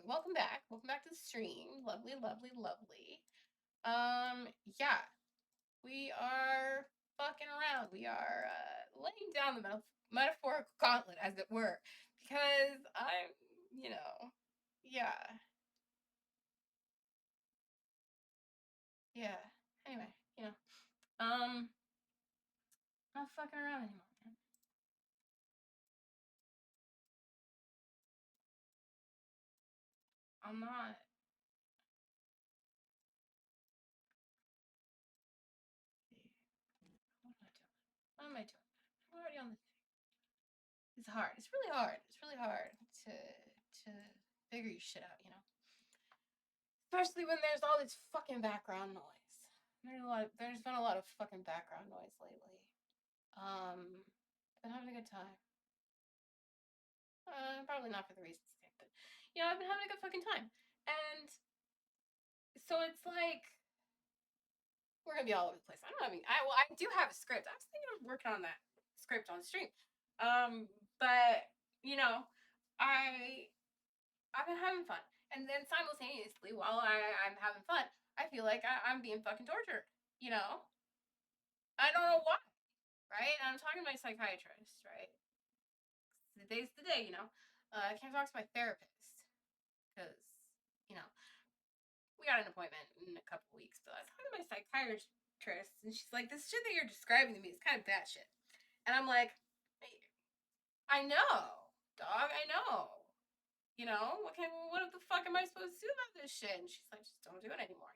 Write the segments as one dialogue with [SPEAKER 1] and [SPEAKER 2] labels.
[SPEAKER 1] welcome back. Welcome back to the stream. Lovely, lovely, lovely. Yeah, we are fucking around. We are laying down the metaphorical gauntlet, as it were, because yeah, yeah. Anyway, um, I'm not fucking around anymore, man. I'm not. What am I doing? I'm already on the thing. It's hard. It's really hard. It's really hard to figure your shit out, Especially when there's all this fucking background noise. There's been a lot of fucking background noise lately. Been having a good time. Probably not for the reasons I think, but I've been having a good fucking time. And so it's like we're gonna be all over the place. I do have a script. I was thinking of working on that script on stream. But I I've been having fun. And then simultaneously, while I'm having fun, I feel like I'm being fucking tortured. You know? I don't know why, right? And I'm talking to my psychiatrist, right? Today's the day, I can't talk to my therapist because, you know, we got an appointment in a couple weeks. But I was talking to my psychiatrist, and she's like, "This shit that you're describing to me is kind of bad shit." And I'm like, "I know, dog. I know. What the fuck am I supposed to do about this shit?" And she's like, "Just don't do it anymore."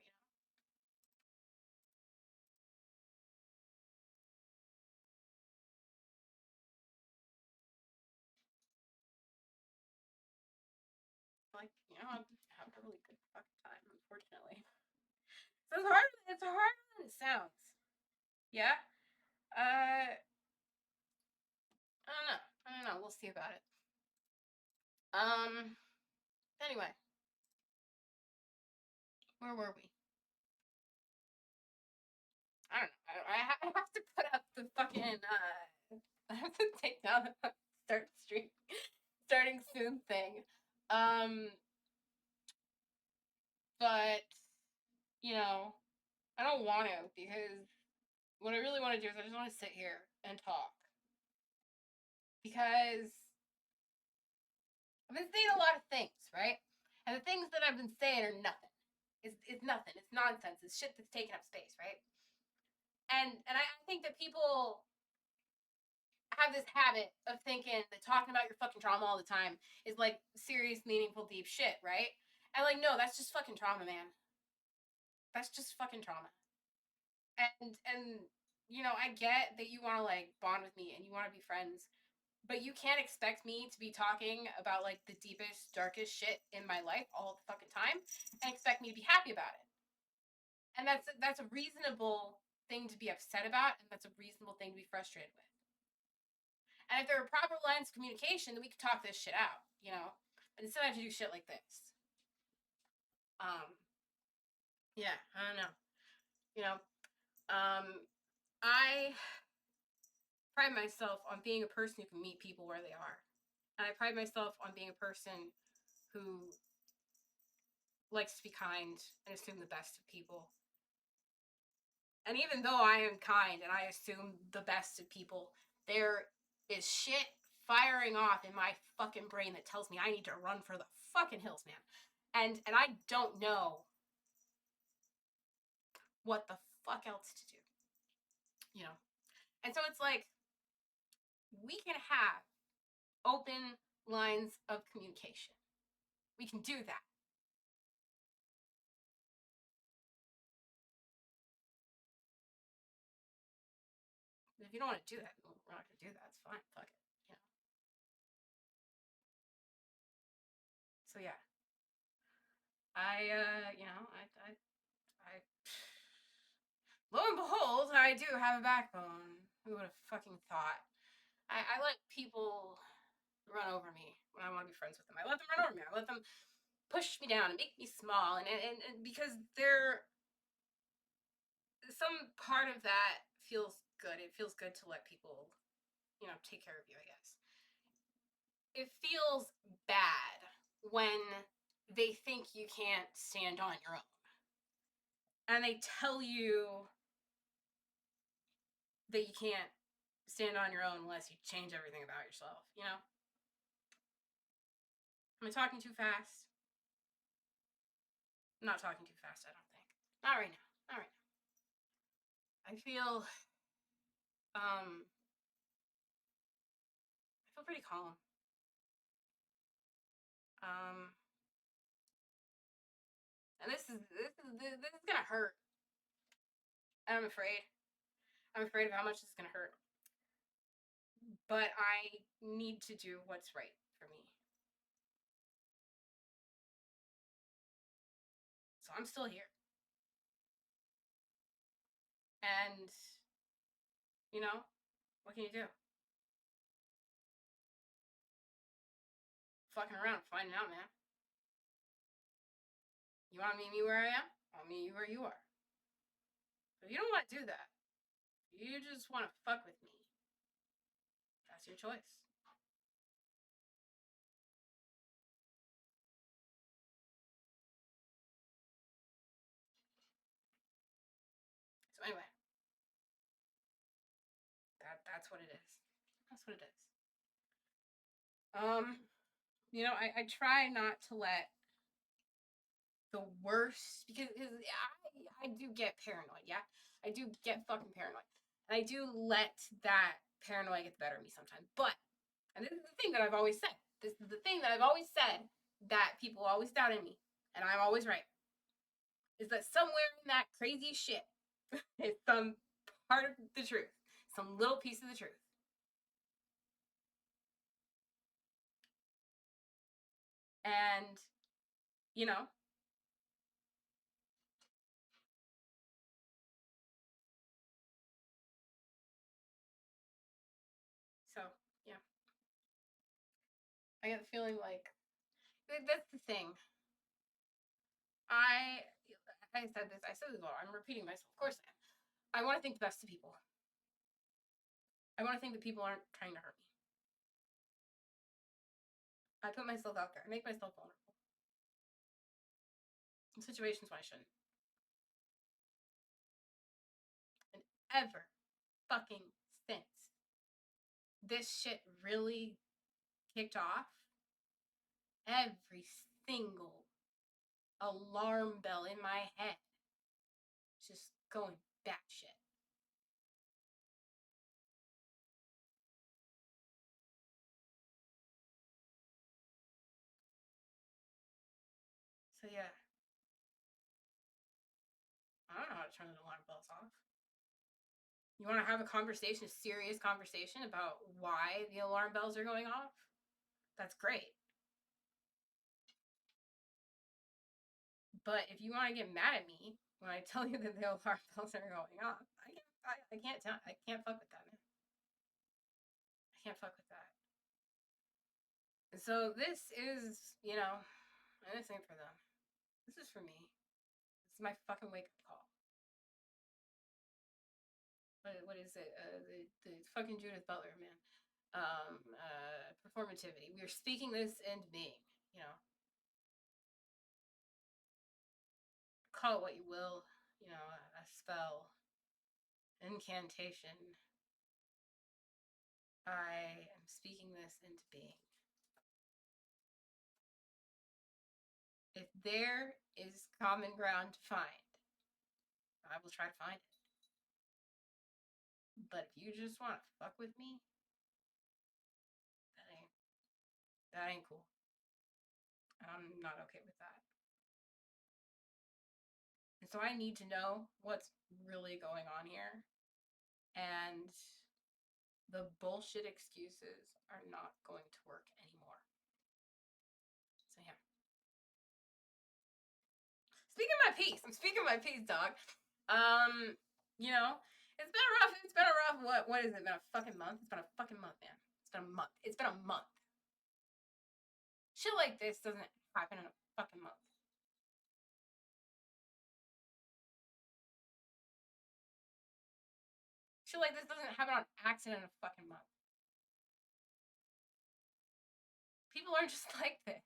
[SPEAKER 1] Like, I'm having a really good fucking time, unfortunately. So it's hard. It's harder than it sounds. Yeah. I don't know. I don't know. We'll see about it. Um. Anyway, where were we? I don't know. I have to put up the fucking. I have to take down the starting soon thing. Um. But I don't want to because what I really want to do is I just want to sit here and talk because I've been saying a lot of things, right? And the things that I've been saying are nothing. It's nothing. It's nonsense. It's shit that's taking up space, right? And I think that people have this habit of thinking that talking about your fucking trauma all the time is like serious, meaningful, deep shit, right? And like, no, that's just fucking trauma, man. That's just fucking trauma. And I get that you want to like bond with me and you want to be friends, but you can't expect me to be talking about like the deepest, darkest shit in my life all the fucking time and expect me to be happy about it. And that's a reasonable thing to be upset about, and that's a reasonable thing to be frustrated with. And if there are proper lines of communication, then we could talk this shit out. But instead, I have to do shit like this. Um, yeah, I don't know. You know, I pride myself on being a person who can meet people where they are, and I pride myself on being a person who likes to be kind and assume the best of people. And even though I am kind and I assume the best of people, there is shit firing off in my fucking brain that tells me I need to run for the fucking hills, man. And I don't know what the fuck else to do. And so it's like we can have open lines of communication. We can do that. If you don't want to do that, we're not gonna do that. It's fine. Fuck it. So yeah. I lo and behold, I do have a backbone. Who would have fucking thought? I let people run over me when I want to be friends with them. I let them run over me. I let them push me down and make me small. And because some part of that feels good. It feels good to let people, take care of you, I guess. It feels bad when they think you can't stand on your own. And they tell you that you can't stand on your own unless you change everything about yourself, you know? Am I talking too fast? I'm not talking too fast, I don't think. Not right now. Not right now. I feel pretty calm. And this is gonna hurt. And I'm afraid. I'm afraid of how much this is gonna hurt. But I need to do what's right for me. So I'm still here. And, you know, what can you do? Fucking around, finding out, man. You want to meet me where I am? I'll meet you where you are. But if you don't want to do that, you just want to fuck with me, that's your choice. So anyway, that's what it is. That's what it is. You know, I try not to let the worst, because I do get paranoid. Yeah, I do get fucking paranoid, and I do let that paranoia get the better of me sometimes. But, and this is the thing that I've always said. This is the thing that I've always said that people always doubted me, and I'm always right. Is that somewhere in that crazy shit is some part of the truth, some little piece of the truth. And, you know, so yeah. I get the feeling like that's the thing. I said this. I said this a lot. I'm repeating myself. Of course I am. I want to think the best of people. I want to think that people aren't trying to hurt me. I put myself out there. I make myself vulnerable in situations when I shouldn't. And ever fucking since this shit really kicked off, every single alarm bell in my head just going batshit. So yeah, I don't know how to turn the alarm bells off. You want to have a conversation, a serious conversation about why the alarm bells are going off? That's great. But if you want to get mad at me when I tell you that the alarm bells are going off, I can't tell. I can't fuck with that, man. I can't fuck with that. And so this is, you know, this ain't for them. This is for me. This is my fucking wake up call. What is it? The fucking Judith Butler, man. Performativity. We are speaking this into being, you know. Call it what you will, you know, a spell, incantation. I am speaking this into being. If there is common ground to find, I will try to find it. But if you just want to fuck with me, that ain't cool. I'm not okay with that. And so I need to know what's really going on here. And the bullshit excuses are not going to work anymore. So yeah. Speaking my piece. I'm speaking my piece, dog. You know, it's been a rough. What is it? Been a fucking month? It's been a fucking month, man. It's been a month. It's been a month. Shit like this doesn't happen in a fucking month. Shit like this doesn't happen on accident in a fucking month. People aren't just like this.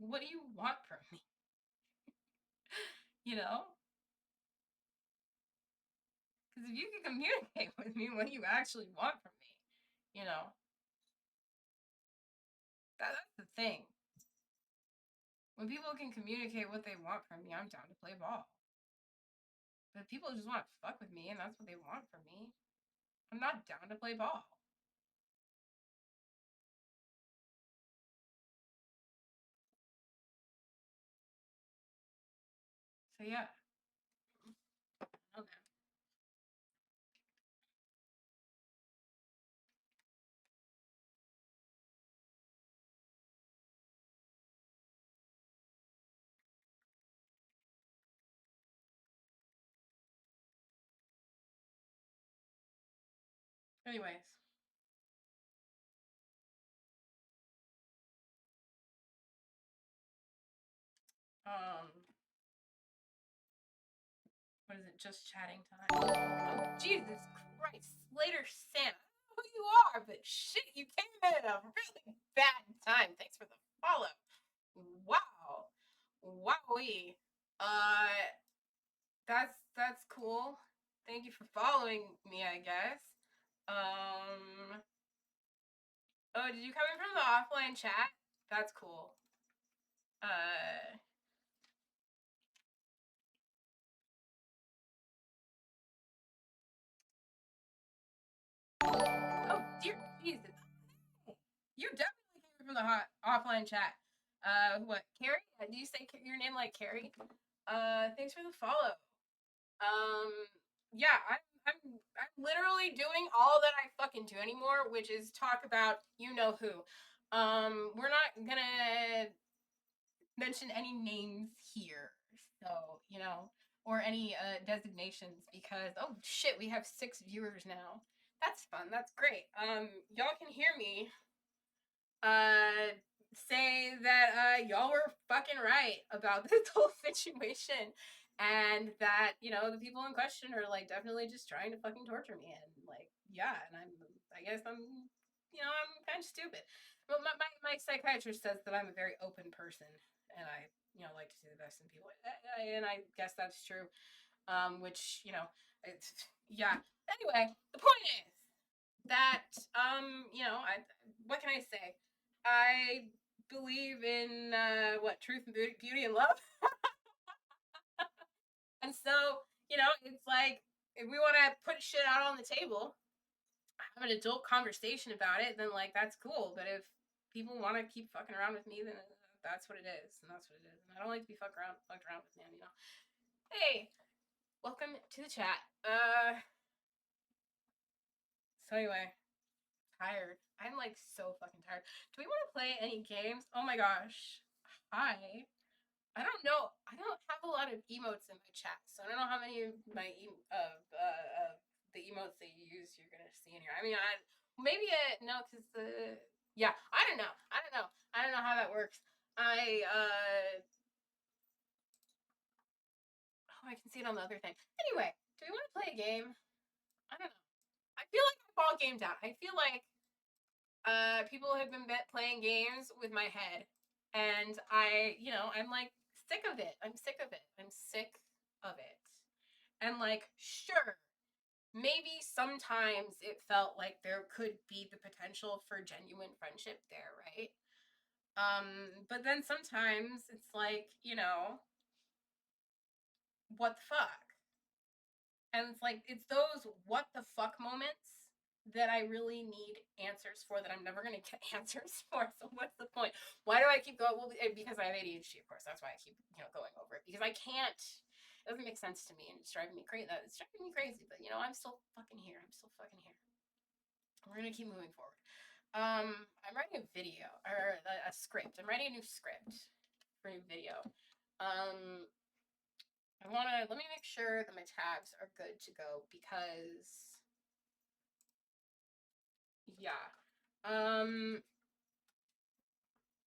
[SPEAKER 1] What do you want from me? You know? Because if you can communicate with me what you actually want from me, you know, that's the thing. When people can communicate what they want from me, I'm down to play ball. But if people just want to fuck with me and that's what they want from me, I'm not down to play ball. So yeah. Okay. Anyways. Um, what is it? Just chatting time. Oh, Jesus Christ. Slater Santa. I don't know who you are, but shit, you came in at a really bad time. Thanks for the follow. Wow. Wowee. That's cool. Thank you for following me, I guess. Oh, did you come in from the offline chat? That's cool. Oh, dear Jesus. You definitely came in from the offline chat. What, Carrie? Do you say your name like Carrie? Thanks for the follow. Yeah, I'm literally doing all that I fucking do anymore, which is talk about you know who. We're not gonna mention any names here, so you know, or any designations because oh shit, we have 6 viewers now. That's fun. That's great. Y'all can hear me say that y'all were fucking right about this whole situation and that you know the people in question are like definitely just trying to fucking torture me and like yeah and I guess I'm you know I'm kind of stupid but my psychiatrist says that I'm a very open person and I you know like to see the best in people and I guess that's true which you know it's yeah anyway the point is that you know I what can I say I believe in what truth and beauty and love and so you know it's like if we want to put shit out on the table have an adult conversation about it then like that's cool but if people want to keep fucking around with me then that's what it is and that's what it is and I don't like to be fucked around with man you know hey welcome to the chat so anyway tired. I'm like so fucking tired. Do we want to play any games? Oh my gosh. Hi. I don't know. I don't have a lot of emotes in my chat, so I don't know how many of my the emotes that you use you're gonna see in here. I mean, maybe no, because the yeah, I don't know. I don't know how that works. Oh, I can see it on the other thing. Anyway, do we want to play a game? I don't know. I feel like I've all gamed out. I feel like people have been playing games with my head and you know I'm like sick of it. I'm sick of it. And like sure maybe sometimes it felt like there could be the potential for genuine friendship there, right? But then sometimes it's like you know what the fuck. And it's like it's those what the fuck moments that I really need answers for that I'm never going to get answers for. So what's the point? Why do I keep going? Well, because I have ADHD, of course. That's why I keep going over it because I can't. It doesn't make sense to me, and it's driving me crazy. It's driving me crazy, but I'm still fucking here. I'm still fucking here. We're gonna keep moving forward. I'm writing a video or a script. I'm writing a new script for a new video. Let me make sure that my tabs are good to go because yeah.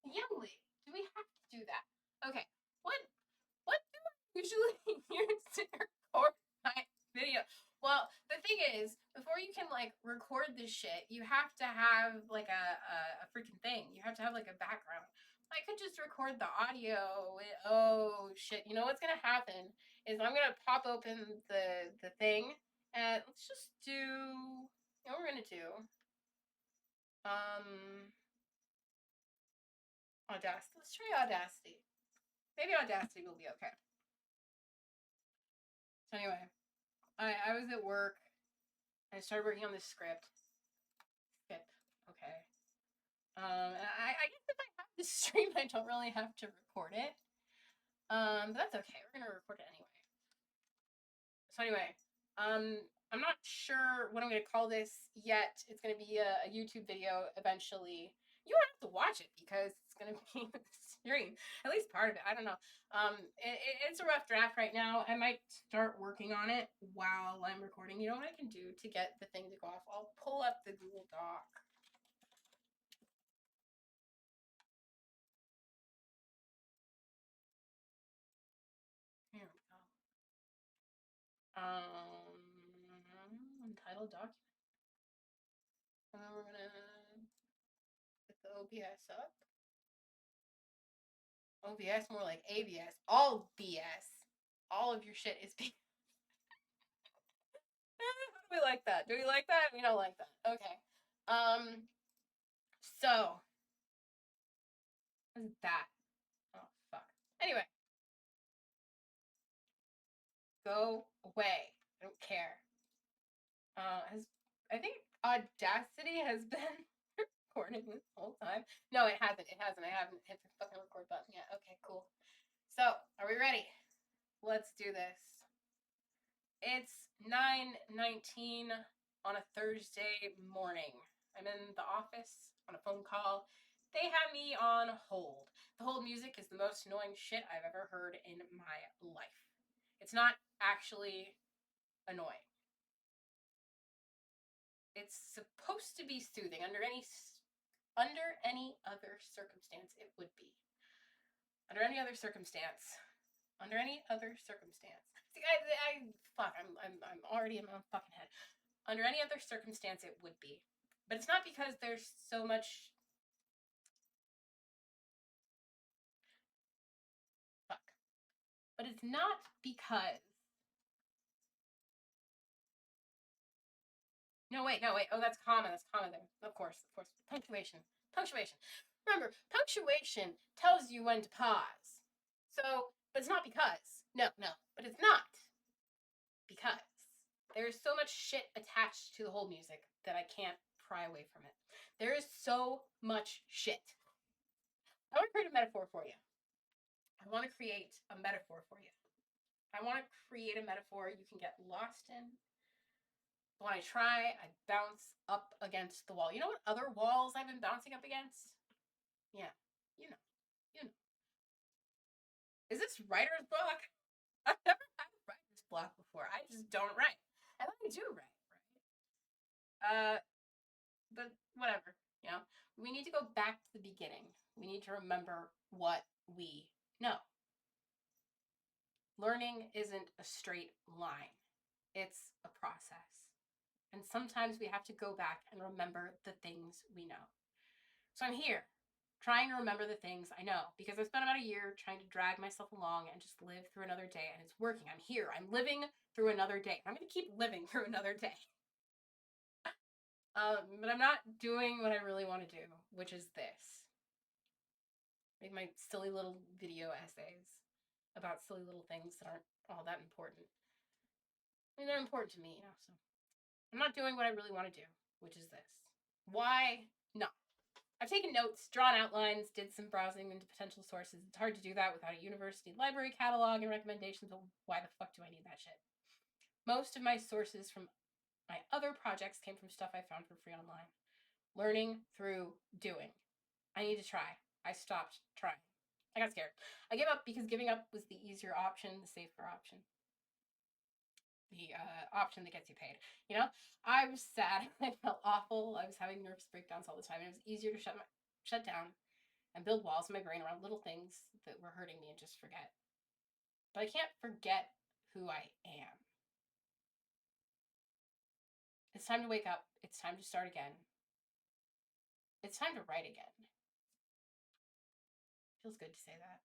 [SPEAKER 1] Young lady, do we have to do that? Okay. What do I usually use to record my video? Well, the thing is, before you can like record this shit, you have to have like a freaking thing. You have to have like a background. I could just record the audio. Oh shit! You know what's gonna happen is I'm gonna pop open the thing and let's just do. You know what we're gonna do? Audacity. Let's try Audacity. Maybe Audacity will be okay. So anyway, I was at work. I started working on this script. Okay. And I guess if I have the stream, I don't really have to record it. But that's okay. We're gonna record it anyway. So anyway, I'm not sure what I'm gonna call this yet. It's gonna be a YouTube video eventually. You won't have to watch it because it's gonna be the stream, at least part of it. I don't know. It's a rough draft right now. I might start working on it while I'm recording. You know what I can do to get the thing to go off? I'll pull up the Google Doc. Here we go. Untitled document. And then we're gonna put the OBS up. OBS, more like ABS. All BS. All of your shit is BS. Do we like that? Do we like that? We don't like that. Okay. So what is that? Oh fuck. Anyway. Go away. I don't care. I think Audacity has been recording this whole time. No, it hasn't. It hasn't. I haven't hit the fucking record button yet. Okay, cool. So, are we ready? Let's do this. It's 9:19 on a Thursday morning. I'm in the office on a phone call. They have me on hold. The hold music is the most annoying shit I've ever heard in my life. It's not actually annoying. It's supposed to be soothing. Under any other circumstance, it would be. Under any other circumstance. See, I'm already in my own fucking head. Under any other circumstance, it would be. But it's not because there's so much. Fuck. But it's not because. No, wait. Oh, that's comma. That's comma there. Of course. Punctuation. Remember, punctuation tells you when to pause. So, but it's not because. No. But it's not because. There's so much shit attached to the whole music that I can't pry away from it. There is so much shit. I want to create a metaphor for you. I want to create a metaphor you can get lost in. But when I try, I bounce up against the wall. You know what other walls I've been bouncing up against? Yeah, you know. Is this writer's block? I've never had a writer's block before. I just don't write. And I do write, right? But whatever, you know. We need to go back to the beginning. We need to remember what we know. Learning isn't a straight line. It's a process. And sometimes we have to go back and remember the things we know. So I'm here trying to remember the things I know because I've spent about a year trying to drag myself along and just live through another day, and it's working. I'm here. I'm living through another day. I'm going to keep living through another day. But I'm not doing what I really want to do, which is this. Make my silly little video essays about silly little things that aren't all that important. I mean, they're important to me, you know, so I'm not doing what I really want to do, which is this. Why not? I've taken notes, drawn outlines, did some browsing into potential sources. It's hard to do that without a university library catalog and recommendations, but why the fuck do I need that shit? Most of my sources from my other projects came from stuff I found for free online. Learning through doing. I need to try. I stopped trying. I got scared. I gave up because giving up was the easier option, the safer option. The option that gets you paid. You know, I was sad. I felt awful. I was having nervous breakdowns all the time. It was easier to shut down and build walls in my brain around little things that were hurting me and just forget. But I can't forget who I am. It's time to wake up. It's time to start again. It's time to write again. Feels good to say that.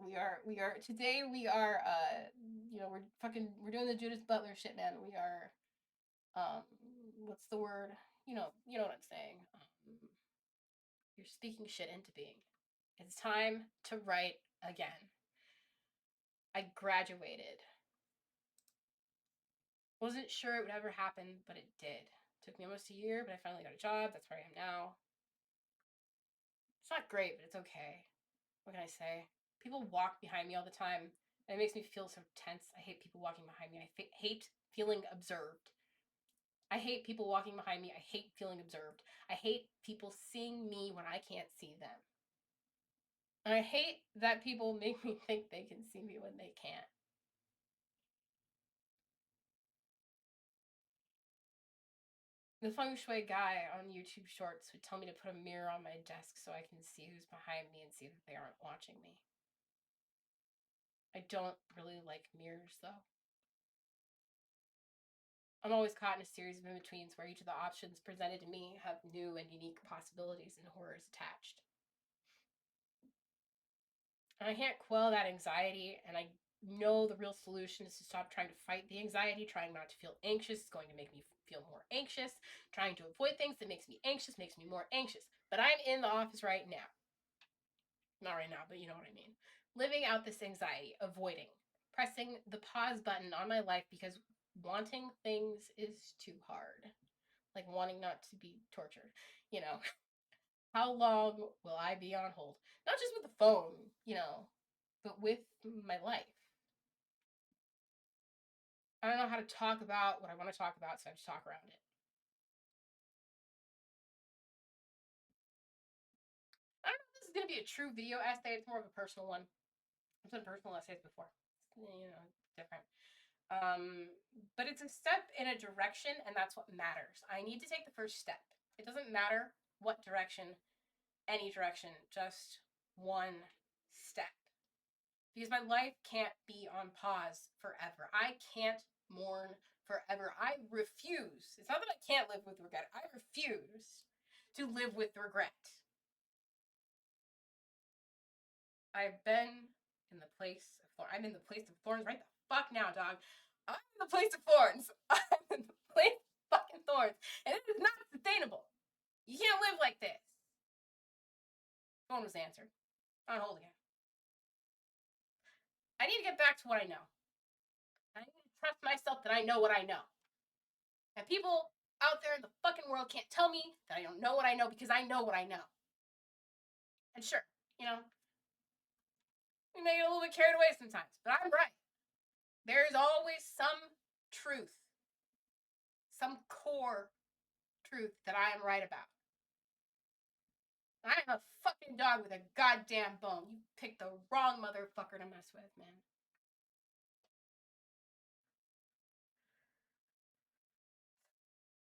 [SPEAKER 1] We are today we are we're doing the Judith Butler shit, man. We are what's the word? You know what I'm saying. You're speaking shit into being. It's time to write again. I graduated. Wasn't sure it would ever happen, but it did. Took me almost a year, but I finally got a job. That's where I am now. It's not great, but it's okay. What can I say? People walk behind me all the time, and it makes me feel so tense. I hate people walking behind me. I hate feeling observed. I hate people walking behind me. I hate feeling observed. I hate people seeing me when I can't see them. And I hate that people make me think they can see me when they can't. The feng shui guy on YouTube Shorts would tell me to put a mirror on my desk so I can see who's behind me and see that they aren't watching me. I don't really like mirrors, though. I'm always caught in a series of in-betweens where each of the options presented to me have new and unique possibilities and horrors attached. And I can't quell that anxiety, and I know the real solution is to stop trying to fight the anxiety. Trying not to feel anxious is going to make me feel more anxious. Trying to avoid things that makes me anxious makes me more anxious. But I'm in the office right now. Not right now, but you know what I mean. Living out this anxiety, avoiding, pressing the pause button on my life because wanting things is too hard. Like wanting not to be tortured, you know. How long will I be on hold? Not just with the phone, but with my life. I don't know how to talk about what I want to talk about, so I just talk around it. I don't know if this is going to be a true video essay. It's more of a personal one. I've done personal essays before. Different. But it's a step in a direction, and that's what matters. I need to take the first step. It doesn't matter what direction, any direction, just one step. Because my life can't be on pause forever. I can't mourn forever. I refuse. It's not that I can't live with regret. I refuse to live with regret. I've been in the place of thorns. I'm in the place of thorns right the fuck now, dog. I'm in the place of thorns. I'm in the place of fucking thorns. And it is not sustainable. You can't live like this. Phone was answered. On hold again. I need to get back to what I know. I need to trust myself that I know what I know. And people out there in the fucking world can't tell me that I don't know what I know because I know what I know. And sure, we may get a little bit carried away sometimes, but I'm right. There is always some truth, some core truth that I am right about. I am a fucking dog with a goddamn bone. You picked the wrong motherfucker to mess with, man.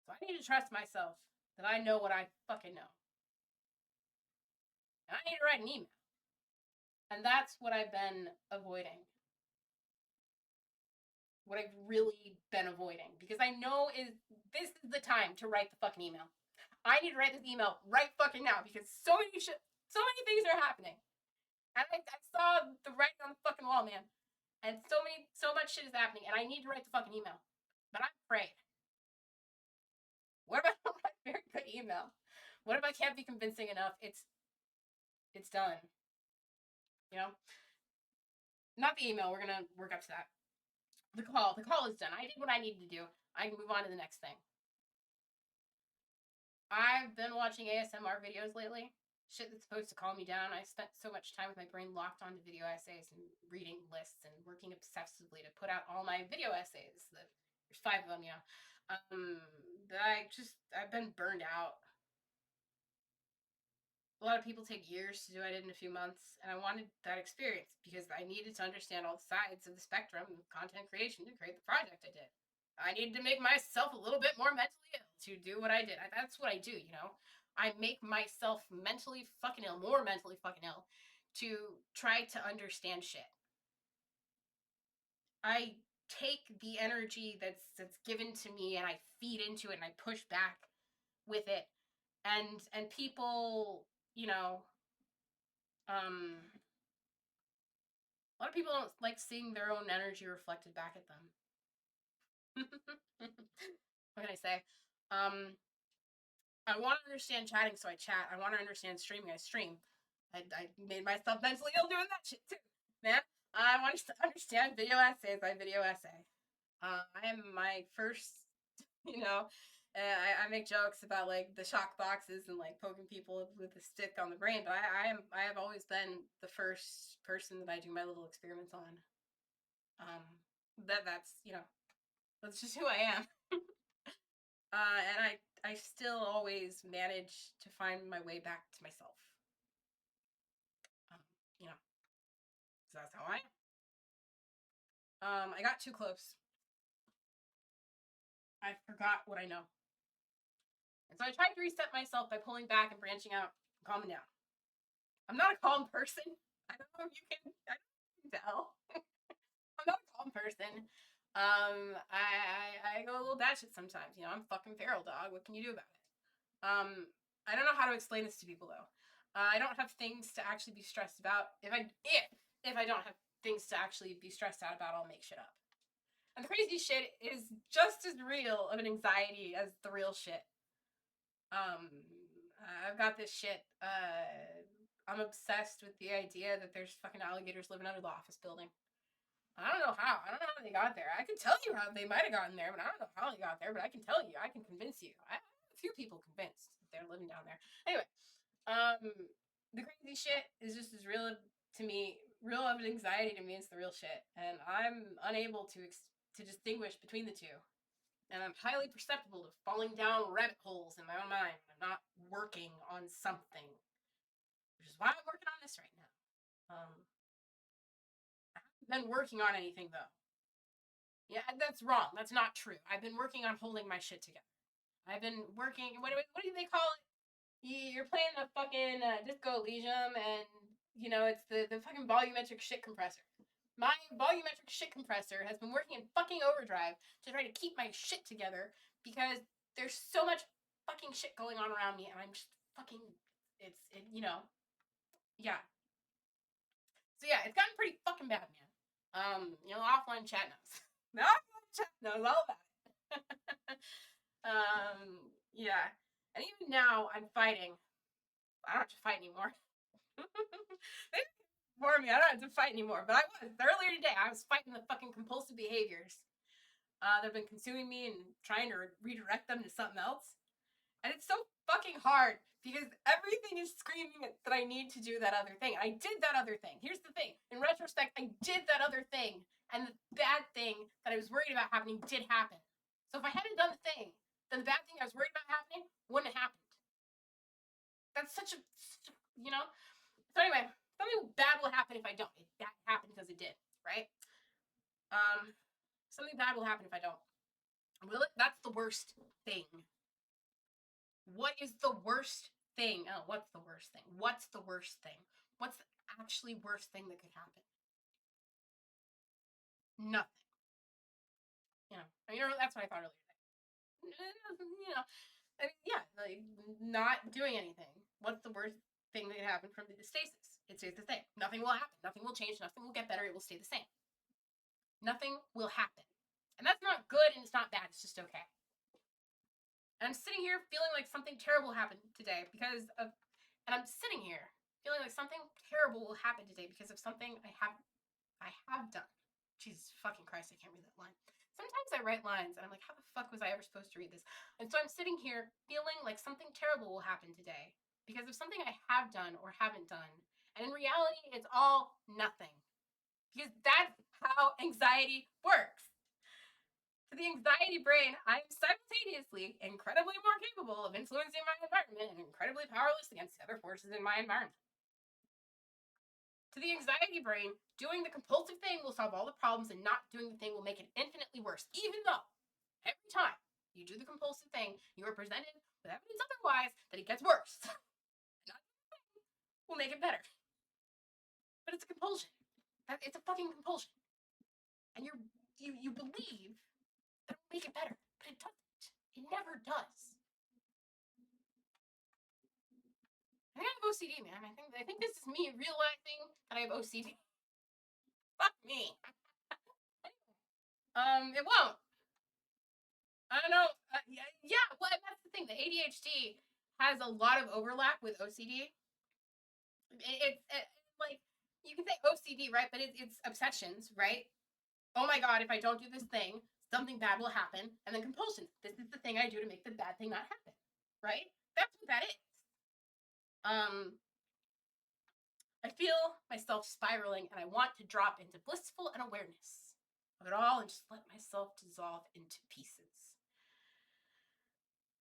[SPEAKER 1] So I need to trust myself that I know what I fucking know. And I need to write an email. And that's what I've been avoiding. What I've really been avoiding. Because I know this is the time to write the fucking email. I need to write this email right fucking now because so many things are happening. And I saw the writing on the fucking wall, man. And so much shit is happening, and I need to write the fucking email. But I'm afraid. What if I don't write a very good email? What if I can't be convincing enough? It's done. Not the email. We're gonna work up to that. The call. The call is done. I did what I needed to do. I can move on to the next thing. I've been watching ASMR videos lately. Shit that's supposed to calm me down. I spent so much time with my brain locked onto video essays and reading lists and working obsessively to put out all my video essays. There's 5 of them, that I've been burned out. A lot of people take years to do what I did in a few months, and I wanted that experience because I needed to understand all the sides of the spectrum of content creation to create the project I did. I needed to make myself a little bit more mentally ill to do what I did. That's what I do, I make myself mentally fucking ill, more mentally fucking ill, to try to understand shit. I take the energy that's given to me and I feed into it and I push back with it. And people, A lot of people don't like seeing their own energy reflected back at them. What can I say? I want to understand chatting, so I chat. I want to understand streaming, I stream. I made myself mentally ill doing that shit too, man. I want to understand video essays. I video essay. I am my first, you know. I make jokes about like the shock boxes and like poking people with a stick on the brain, but I have always been the first person that I do my little experiments on. Um, that's that's just who I am. And I still always manage to find my way back to myself. Um, you know, so that's how I am. I got too close. I forgot what I know. And so I tried to reset myself by pulling back and branching out, and calming down. I'm not a calm person. I don't know if you can, I don't know if you can tell. I'm not a calm person. I go a little batshit sometimes. You know, I'm fucking feral, dog. What can you do about it? I don't know how to explain this to people though. I don't have things to actually be stressed about. If I don't have things to actually be stressed out about, I'll make shit up. And the crazy shit is just as real of an anxiety as the real shit. I've got this shit. I'm obsessed with the idea that there's fucking alligators living under the office building. I don't know how. I don't know how they got there. I can tell you how they might have gotten there, but I don't know how they got there. But I can tell you. I can convince you. I have a few people convinced that they're living down there. Anyway, the crazy shit is just as real to me, real of an anxiety to me as the real shit, and I'm unable to distinguish between the two. And I'm highly perceptible to falling down rabbit holes in my own mind. I'm not working on something, which is why I'm working on this right now. I haven't been working on anything though. Yeah, that's wrong. That's not true. I've been working on holding my shit together. I've been working. What do they call it? You're playing the fucking Disco Elysium, and you know it's the fucking volumetric shit compressor. My volumetric shit compressor has been working in fucking overdrive to try to keep my shit together because there's so much fucking shit going on around me, and I'm just fucking. Yeah. So yeah, it's gotten pretty fucking bad, man. Offline chat knows. The offline chat knows all about it. Yeah. And even now, I'm fighting. I don't have to fight anymore. They for me, I don't have to fight anymore. But I was earlier today. I was fighting the fucking compulsive behaviors that have been consuming me and trying to redirect them to something else. And it's so fucking hard because everything is screaming that I need to do that other thing. I did that other thing. Here's the thing. In retrospect, I did that other thing. And the bad thing that I was worried about happening did happen. So if I hadn't done the thing, then the bad thing I was worried about happening wouldn't have happened. That's such a, you know? So anyway, something bad will happen if I don't. That happened because it did, right? Something bad will happen if I don't. Will it? That's the worst thing. What is the worst thing? Oh, what's the worst thing? What's the worst thing? What's the actually worst thing that could happen? Nothing. That's what I thought earlier. Yeah, like not doing anything. What's the worst thing that could happen from the stasis? It stays the same. Nothing will happen. Nothing will change. Nothing will get better. It will stay the same. Nothing will happen. And that's not good and it's not bad. It's just okay. And I'm sitting here feeling like something terrible happened today and I'm sitting here feeling like something terrible will happen today because of something I have done. Jesus fucking Christ, I can't read that line. Sometimes I write lines and I'm like, how the fuck was I ever supposed to read this? And so I'm sitting here feeling like something terrible will happen today because of something I have done or haven't done. And in reality, it's all nothing. Because that's how anxiety works. To the anxiety brain, I'm simultaneously incredibly more capable of influencing my environment and incredibly powerless against the other forces in my environment. To the anxiety brain, doing the compulsive thing will solve all the problems and not doing the thing will make it infinitely worse, even though every time you do the compulsive thing, you are presented with evidence otherwise that it gets worse. Not will make it better. But it's a compulsion. It's a fucking compulsion. And you believe that it will make it better, but it doesn't. It never does. I have OCD, man. I think this is me realizing that I have OCD. Fuck me. It won't. I don't know. Yeah. Well, that's the thing. The ADHD has a lot of overlap with OCD. It's like you can say OCD, right? But it's obsessions, right? Oh my god, if I don't do this thing, something bad will happen. And then compulsions. This is the thing I do to make the bad thing not happen, right? That's what that is. I feel myself spiraling, and I want to drop into blissful unawareness of it all and just let myself dissolve into pieces.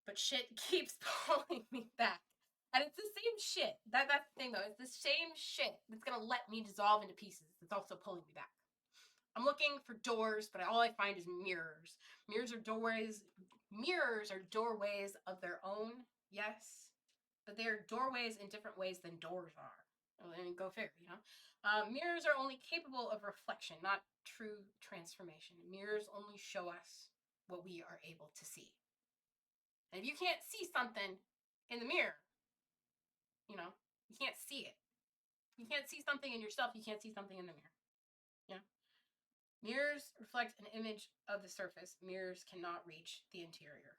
[SPEAKER 1] But shit keeps pulling me back. And it's the same shit. That's the thing though. It's the same shit that's gonna let me dissolve into pieces. That's also pulling me back. I'm looking for doors, but all I find is mirrors. Mirrors are doorways. Mirrors are doorways of their own, yes, but they are doorways in different ways than doors are. I mean, go figure, you know. Mirrors are only capable of reflection, not true transformation. Mirrors only show us what we are able to see. And if you can't see something in the mirror, you know, you can't see it. You can't see something in yourself, you can't see something in the mirror. You know? Mirrors reflect an image of the surface. Mirrors cannot reach the interior.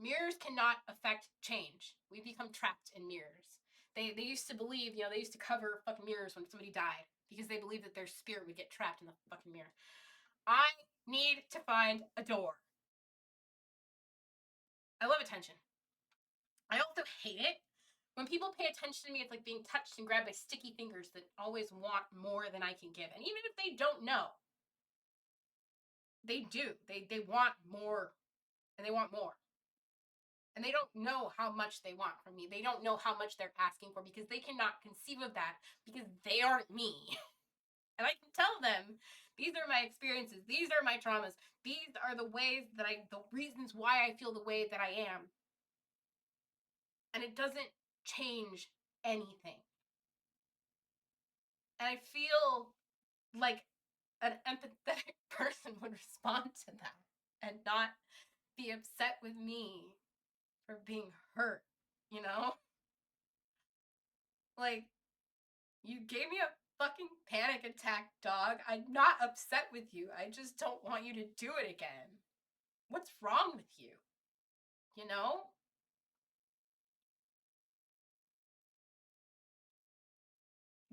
[SPEAKER 1] Mirrors cannot affect change. We become trapped in mirrors. They used to believe, you know, they used to cover fucking mirrors when somebody died because they believed that their spirit would get trapped in the fucking mirror. I need to find a door. I love attention. I also hate it. When people pay attention to me, it's like being touched and grabbed by sticky fingers that always want more than I can give. And even if they don't know, they do. They want more, and they want more. And they don't know how much they want from me. They don't know how much they're asking for because they cannot conceive of that because they aren't me. And I can tell them, these are my experiences, these are my traumas, these are the ways that the reasons why I feel the way that I am. And it doesn't change anything. And I feel like an empathetic person would respond to that and not be upset with me for being hurt, you know? Like, you gave me a fucking panic attack, dog. I'm not upset with you. I just don't want you to do it again. What's wrong with you? You know?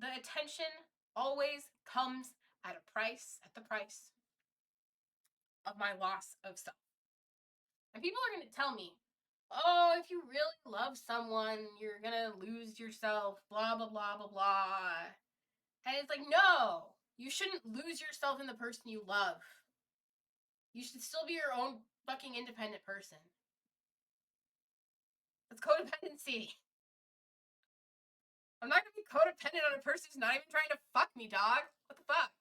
[SPEAKER 1] The attention always comes at the price of my loss of self. And people are going to tell me, oh, if you really love someone, you're going to lose yourself, blah, blah, blah, blah, blah. And it's like, no, you shouldn't lose yourself in the person you love. You should still be your own fucking independent person. That's codependency. I'm not gonna be codependent on a person who's not even trying to fuck me, dog. What the fuck?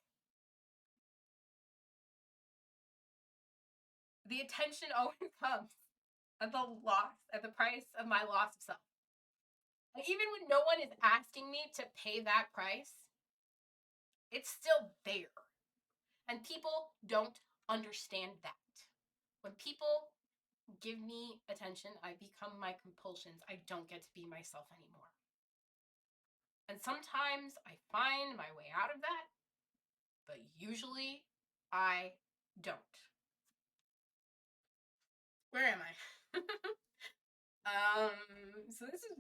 [SPEAKER 1] The attention always comes at the price of my loss of self. And even when no one is asking me to pay that price, it's still there. And people don't understand that. When people give me attention, I become my compulsions. I don't get to be myself anymore. And sometimes I find my way out of that, but usually I don't. Where am I? So this is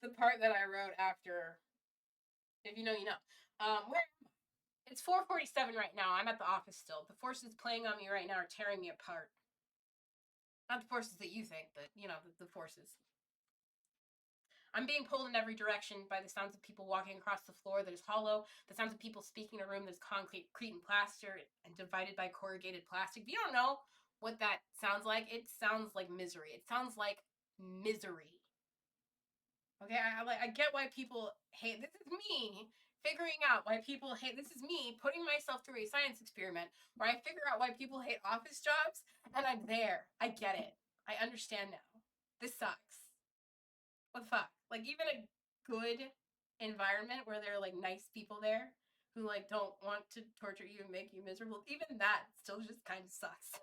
[SPEAKER 1] the part that I wrote after. If you know, you know. Where it's 4:47 right now. I'm at the office still. The forces playing on me right now are tearing me apart. Not the forces that you think, but you know, the forces. I'm being pulled in every direction by the sounds of people walking across the floor that is hollow, the sounds of people speaking in a room that is concrete and plaster and divided by corrugated plastic. If you don't know what that sounds like, it sounds like misery. It sounds like misery. Okay, I get why people hate. This is me figuring out why people hate. This is me putting myself through a science experiment where I figure out why people hate office jobs, and I'm there. I get it. I understand now. This sucks. What the fuck? Like, even a good environment where there are like nice people there who like don't want to torture you and make you miserable, even that still just kind of sucks.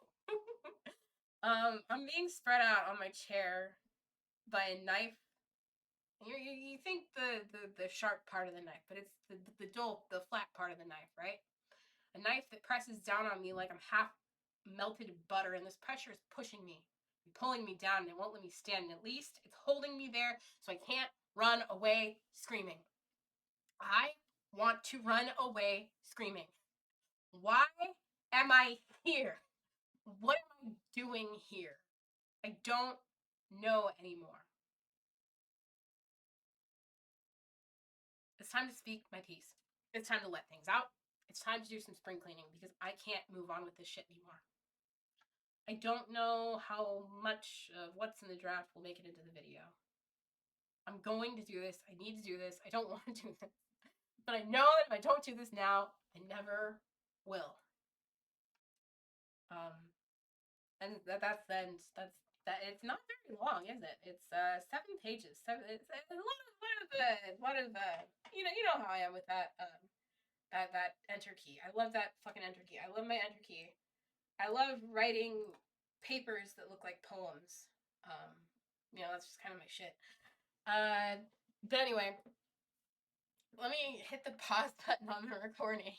[SPEAKER 1] I'm being spread out on my chair by a knife You think the sharp part of the knife, but it's the dull, the flat part of the knife, right? A knife that presses down on me like I'm half melted butter, and this pressure is pushing me, and pulling me down, and it won't let me stand. And at least it's holding me there so I can't run away screaming. I want to run away screaming. Why am I here? What am I doing here? I don't know anymore. It's time to speak my piece. It's time to let things out. It's time to do some spring cleaning because I can't move on with this shit anymore. I don't know how much of what's in the draft will make it into the video. I'm going to do this. I need to do this. I don't want to do this. But I know that if I don't do this now, I never will. And that's that. It's not very long, is it? It's 7 pages. It's a lot of you know how I am with that enter key. I love that fucking enter key. I love my enter key. I love writing papers that look like poems. That's just kind of my shit. But anyway, let me hit the pause button on the recording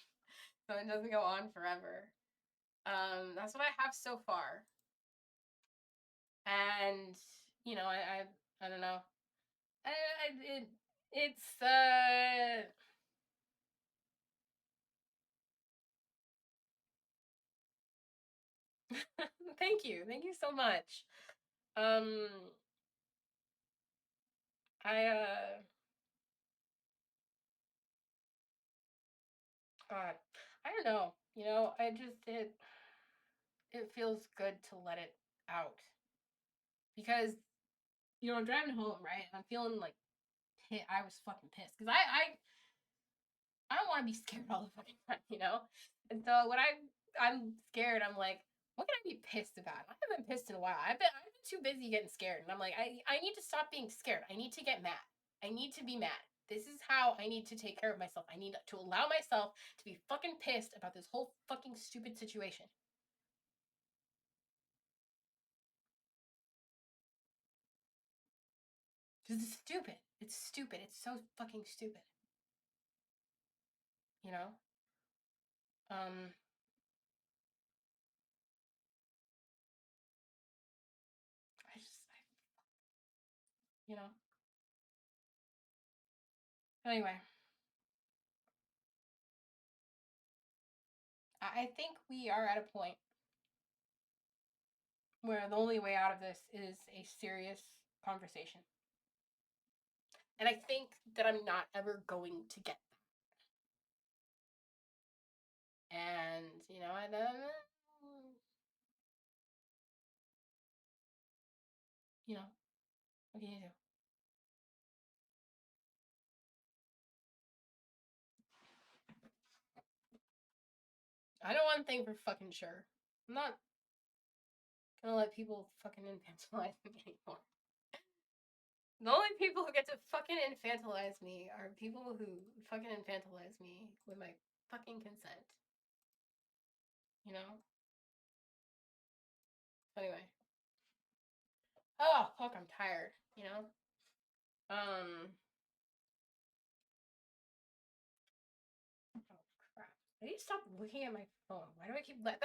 [SPEAKER 1] so it doesn't go on forever. That's what I have so far. And I don't know. It's thank you so much. I God, I don't know. I just it feels good to let it out because I'm driving home, right? And I'm feeling like I was fucking pissed because I don't want to be scared all the fucking time. And so when I'm scared, I'm like, what can I be pissed about? I haven't been pissed in a while. I've been too busy getting scared, and I'm like, I need to stop being scared. I need to get mad. I need to be mad. This is how I need to take care of myself. I need to allow myself to be fucking pissed about this whole fucking stupid situation. Because it's stupid. It's stupid. It's so fucking stupid. You know? Um, I just, you know? Anyway, I think we are at a point where the only way out of this is a serious conversation. And I think that I'm not ever going to get that. And, I don't what can you do? I know one thing for fucking sure. I'm not gonna let people fucking infantilize me anymore. The only people who get to fucking infantilize me are people who fucking infantilize me with my fucking consent. You know? Anyway. Oh, fuck, I'm tired, Um, oh, crap. I need to stop looking at my phone. Why do I keep... That's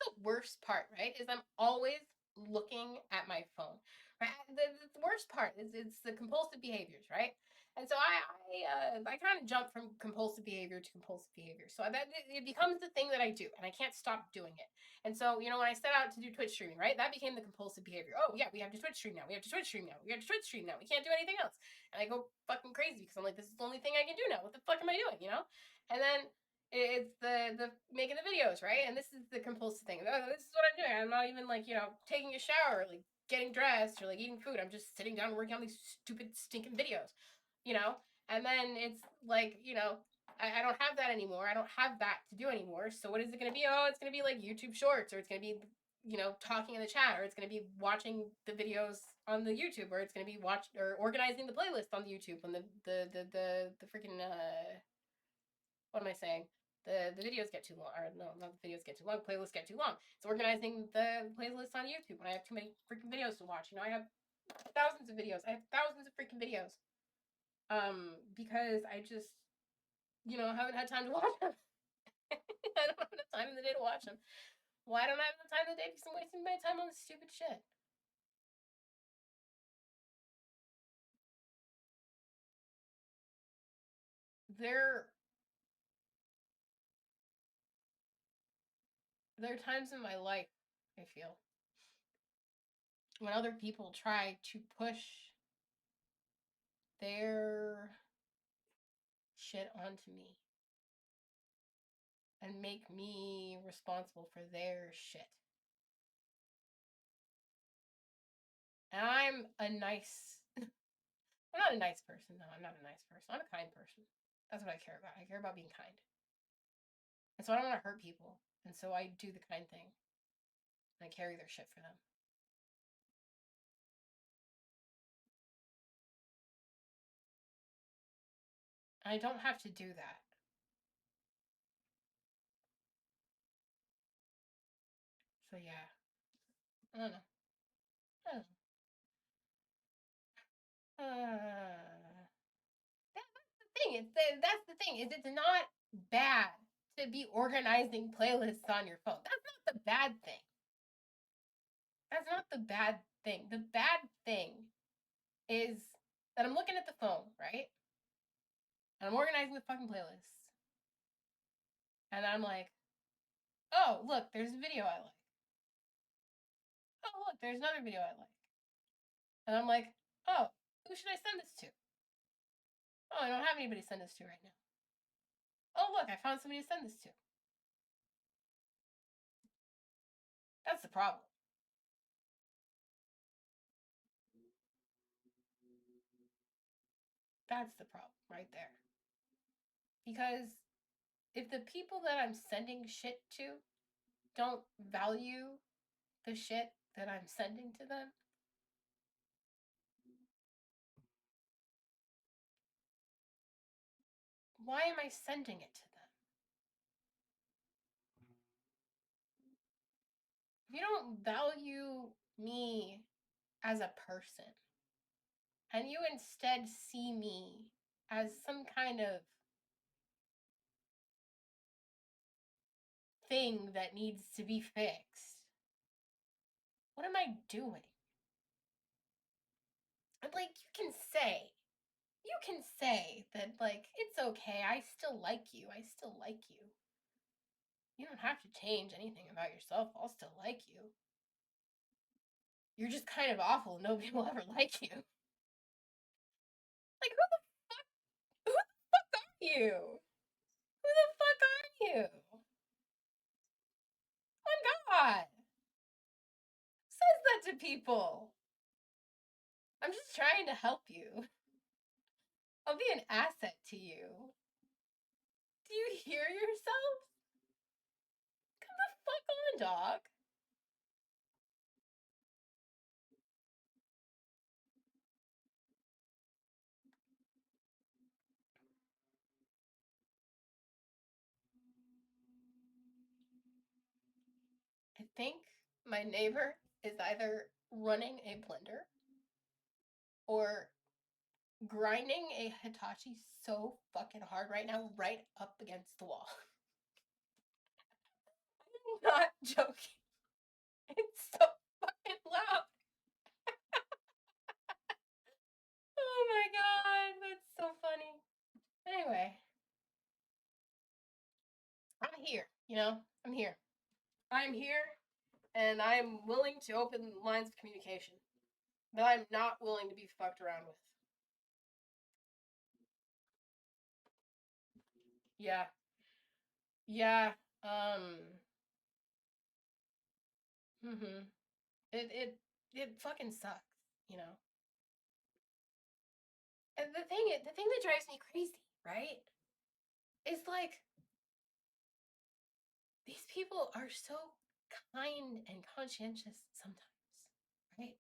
[SPEAKER 1] the worst part, right? Is I'm always looking at my phone. Right? The worst part is it's the compulsive behaviors, right? And so I kind of jump from compulsive behavior to compulsive behavior. So that it becomes the thing that I do, and I can't stop doing it. And so when I set out to do Twitch streaming, right, that became the compulsive behavior. Oh yeah, we have to Twitch stream now. We have to Twitch stream now. We have to Twitch stream now. We can't do anything else. And I go fucking crazy because I'm like, this is the only thing I can do now. What the fuck am I doing? And then it's the making the videos, right? And this is the compulsive thing. Oh, this is what I'm doing. I'm not even like taking a shower, like getting dressed or like eating food. I'm just sitting down and working on these stupid stinking videos, you know. And then it's like I don't have that anymore. I don't have that to do anymore. So what is it going to be? Oh, it's going to be like YouTube Shorts, or it's going to be talking in the chat, or it's going to be watching the videos on the YouTube, or it's going to be or organizing the playlist on the YouTube when the freaking what am I saying? The videos get too long, or no, not the videos get too long. Playlists get too long. It's organizing the playlist on YouTube when I have too many freaking videos to watch. I have thousands of videos. I have thousands of freaking videos. Because I just, haven't had time to watch them. I don't have enough time in the day to watch them. Why don't I have enough time in the day? Because I'm wasting my time on this stupid shit. There, there are times in my life, I feel, when other people try to push their shit onto me and make me responsible for their shit. And I'm a nice. I'm not a nice person. No, I'm not a nice person. I'm a kind person. That's what I care about. I care about being kind. And so I don't want to hurt people. And so I do the kind thing. And I carry their shit for them. And I don't have to do that. So yeah. I don't know. I don't know. That's the thing. That's the thing. Is it's not bad to be organizing playlists on your phone. That's not the bad thing. That's not the bad thing. The bad thing is that I'm looking at the phone, right? And I'm organizing the fucking playlists. And I'm like, oh, look, there's a video I like. Oh, look, there's another video I like. And I'm like, oh, who should I send this to? Oh, I don't have anybody to send this to right now. Oh, look, I found somebody to send this to. That's the problem. That's the problem right there. Because if the people that I'm sending shit to don't value the shit that I'm sending to them, why am I sending it to them? If you don't value me as a person, and you instead see me as some kind of thing that needs to be fixed, what am I doing? And like, you can say that, like, it's okay, I still like you, I still like you. You don't have to change anything about yourself, I'll still like you. You're just kind of awful, nobody will ever like you. Like, who the fuck are you? Who the fuck are you? Oh my god! Who says that to people? I'm just trying to help you. I'll be an asset to you. Do you hear yourself? Come the fuck on, dog. I think my neighbor is either running a blender or grinding a Hitachi so fucking hard right now, right up against the wall. I'm not joking. It's so fucking loud. Oh my god, that's so funny. Anyway, I'm here, I'm here. I'm here, and I'm willing to open lines of communication that I'm not willing to be fucked around with. Yeah. Yeah. Mhm. It fucking sucks, you know. And the thing that drives me crazy, right? Is like these people are so kind and conscientious sometimes, right?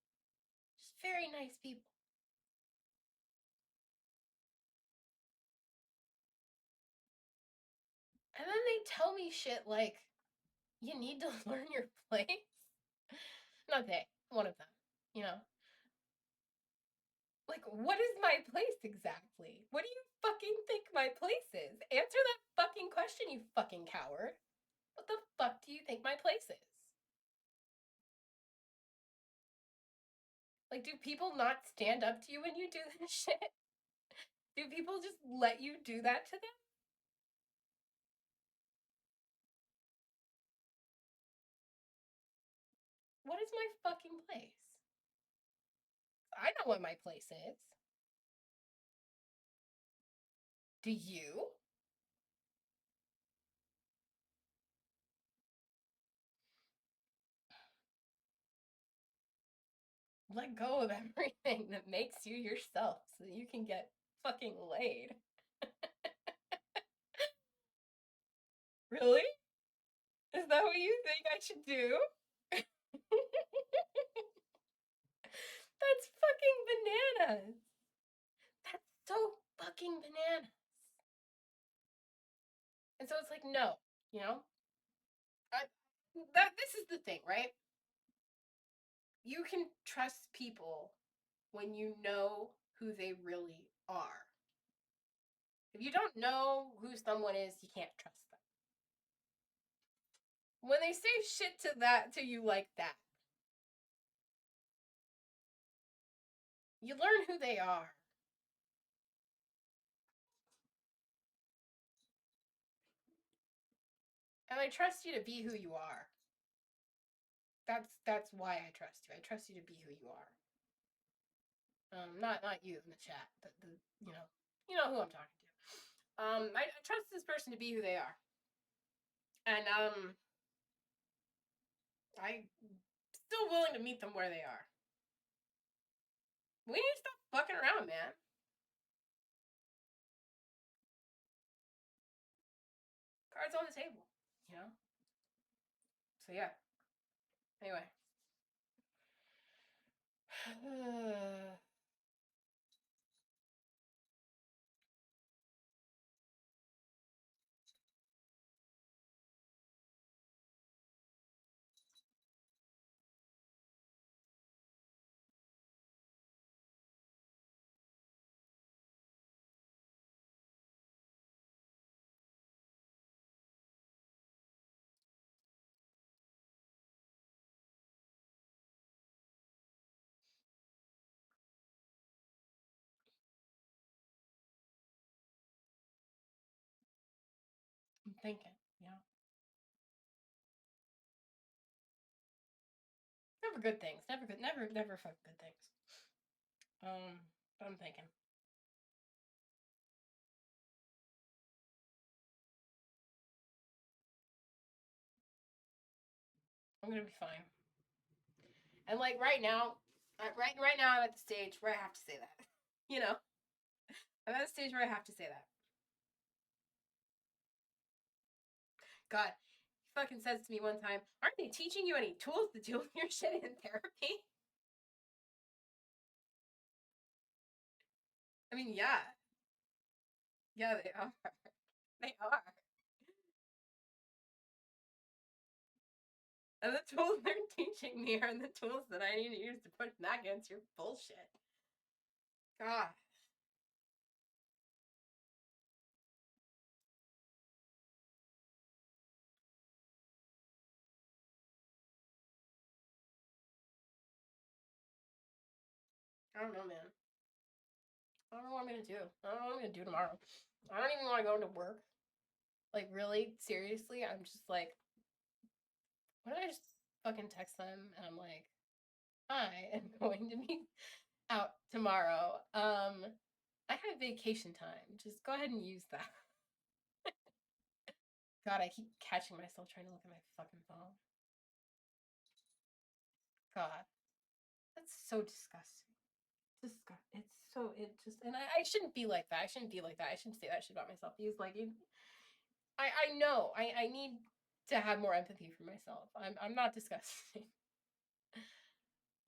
[SPEAKER 1] Just very nice people. And then they tell me shit like, you need to learn your place. Not they, one of them, you know. Like, what is my place exactly? What do you fucking think my place is? Answer that fucking question, you fucking coward. What the fuck do you think my place is? Like, do people not stand up to you when you do this shit? Do people just let you do that to them? What is my fucking place? I know what my place is. Do you? Let go of everything that makes you yourself so that you can get fucking laid. Really? Is that what you think I should do? That's fucking bananas. That's so fucking bananas. And so it's like, no, you know? This is the thing, right? You can trust people when you know who they really are. If you don't know who someone is, you can't trust them. When they say shit to you like that, you learn who they are. And I trust you to be who you are. That's why I trust you. I trust you to be who you are. Not you in the chat, but the you know who I'm talking to. I trust this person to be who they are, and I'm still willing to meet them where they are. We need to stop fucking around, man. Cards on the table, you know. So yeah. Anyway. I'm thinking, you know. Never good things. Never good. Never fuck good things. But I'm thinking. I'm gonna be fine. And like right now, right now I'm at the stage where I have to say that. You know, I'm at the stage where I have to say that. God, he fucking says to me one time, "Aren't they teaching you any tools to deal with your shit in therapy?" I mean, yeah, they are. They are. And the tools they're teaching me are the tools that I need to use to push back against your bullshit. God. I don't know, man. I don't know what I'm gonna do. I don't know what I'm gonna do tomorrow. I don't even want to go into work. Like, really, seriously, I'm just like, why don't I just fucking text them and I'm like, I am going to be out tomorrow. I have vacation time. Just go ahead and use that. God, I keep catching myself trying to look at my fucking phone. God, that's so disgusting. It's so it just and I shouldn't be like that. I shouldn't be like that. I shouldn't say that shit about myself. He's like, I know. I need to have more empathy for myself. I'm not disgusting.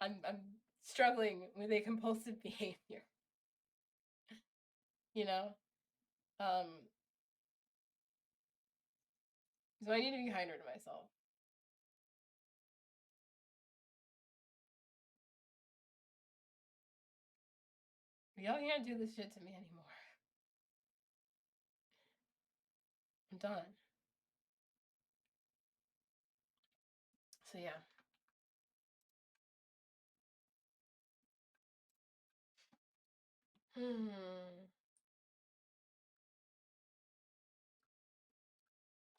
[SPEAKER 1] I'm struggling with a compulsive behavior. You know, um, so I need to be kinder to myself. Y'all can't do this shit to me anymore. I'm done. So yeah. I'm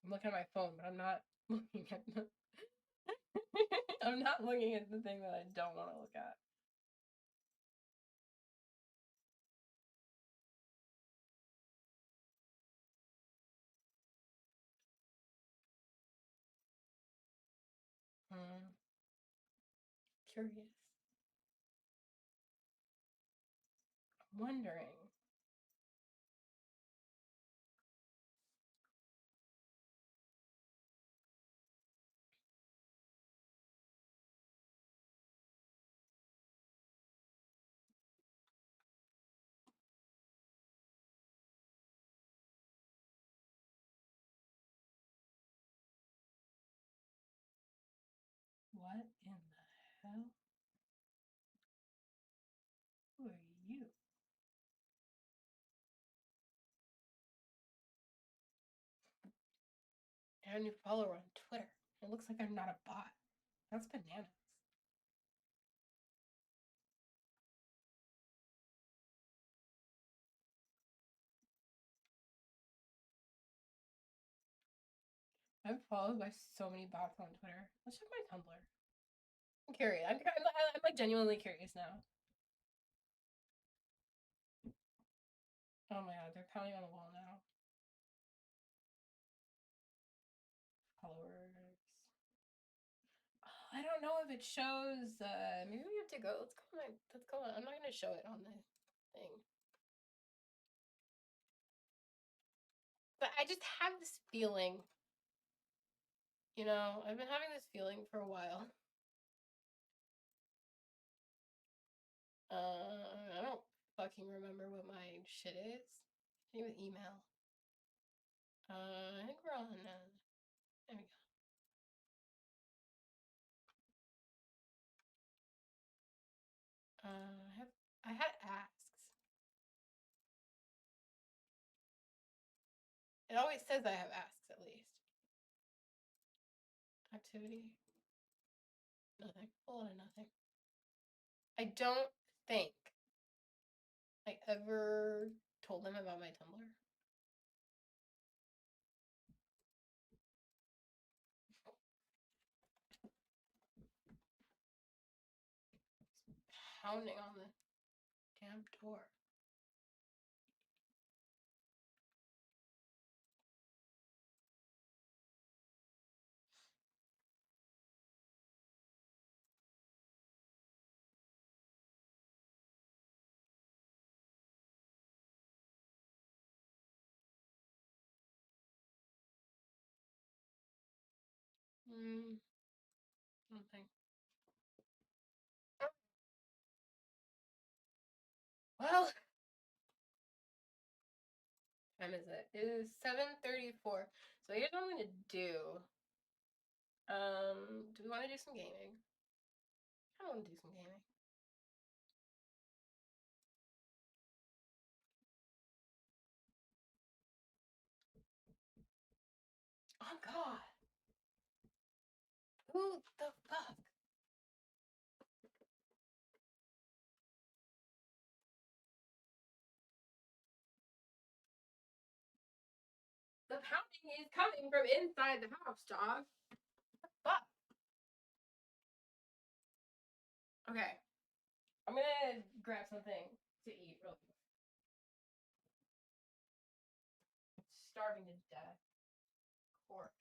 [SPEAKER 1] looking at my phone, but I'm not looking at the I'm not looking at the thing that I don't want to look at. Curious. I'm wondering. What in the hell? Who are you? I have a new follower on Twitter. It looks like I'm not a bot. That's bananas. I'm followed by so many bots on Twitter. Let's check my Tumblr. I'm curious. I'm like genuinely curious now. Oh my god, they're pounding on the wall now. Followers. Oh, I don't know if it shows. Maybe we have to go. Let's go. Let's go. I'm not gonna show it on the thing. But I just have this feeling. You know, I've been having this feeling for a while. I don't fucking remember what my shit is. I think it was email. I think we're on. There we go. I had asks. It always says I have asks at least. Activity. Nothing. A lot of nothing. I don't think I ever told them about my Tumblr. Pounding on the damn door. Nothing. Well, time is it? It is 7:34. So here's what I'm gonna do. Do we want to do some gaming? I want to do some gaming. Oh god. Who the fuck? The pounding is coming from inside the house, dog. Fuck. Okay. I'm gonna grab something to eat real quick. I'm starving to death. Of course.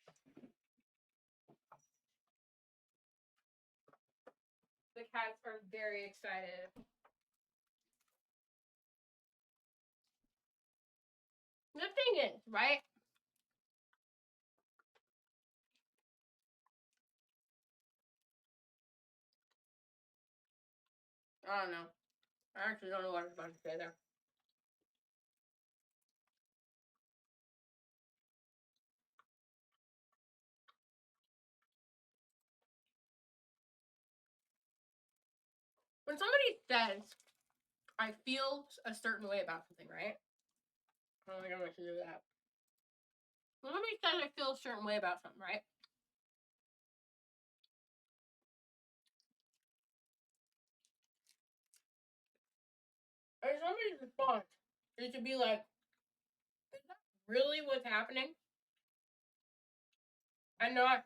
[SPEAKER 1] The cats are very excited. The thing is, right? I don't know. I actually don't know what I was about to say there. When somebody says I feel a certain way about something, right? I don't think I'm going to do that. When somebody says I feel a certain way about something, right? Or somebody's response is to be like, is that really what's happening? And not,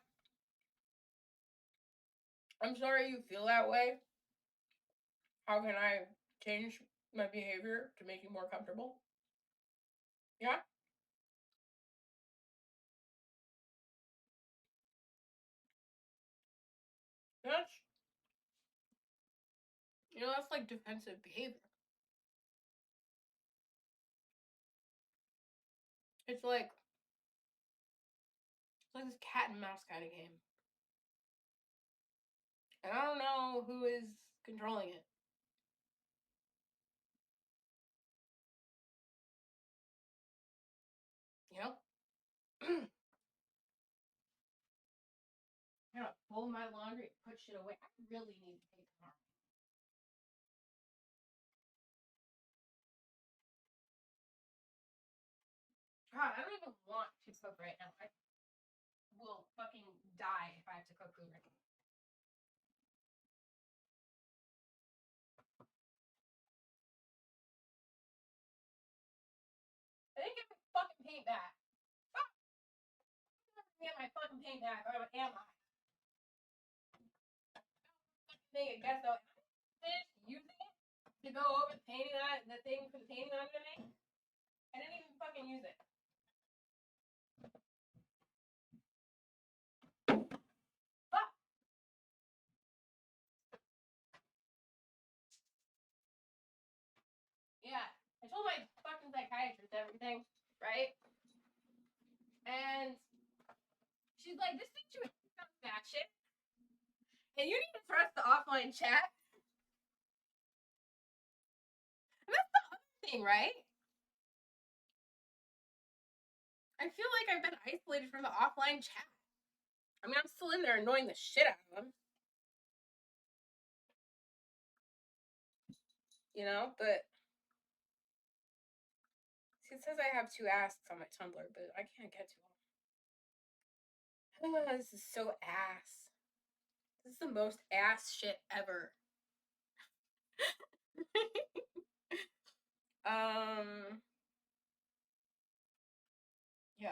[SPEAKER 1] I'm sorry you feel that way. How can I change my behavior to make you more comfortable? Yeah? That's, that's like defensive behavior. It's like this cat and mouse kind of game. And I don't know who is controlling it. You know? I gotta fold my laundry and put shit away. I really need to take tomorrow. God, I don't even want to cook right now. I will fucking die if I have to cook food right now. I didn't get my fucking paint back. Fuck! I'm never gonna get my fucking paint back. Or am I? Thing, I guess so. Am I finished using it to go over the painting the thing for the painting that I'm gonna make? I didn't even fucking use it. Fuck! Yeah. I told my fucking psychiatrist everything, right? And she's like, this situation sounds batshit. And you need to trust the offline chat. And that's the other thing, right? I feel like I've been isolated from the offline chat. I mean, I'm still in there annoying the shit out of them. But see, it says I have 2 asks on my Tumblr, but I can't get to them. Oh, this is so ass. This is the most ass shit ever. Yeah.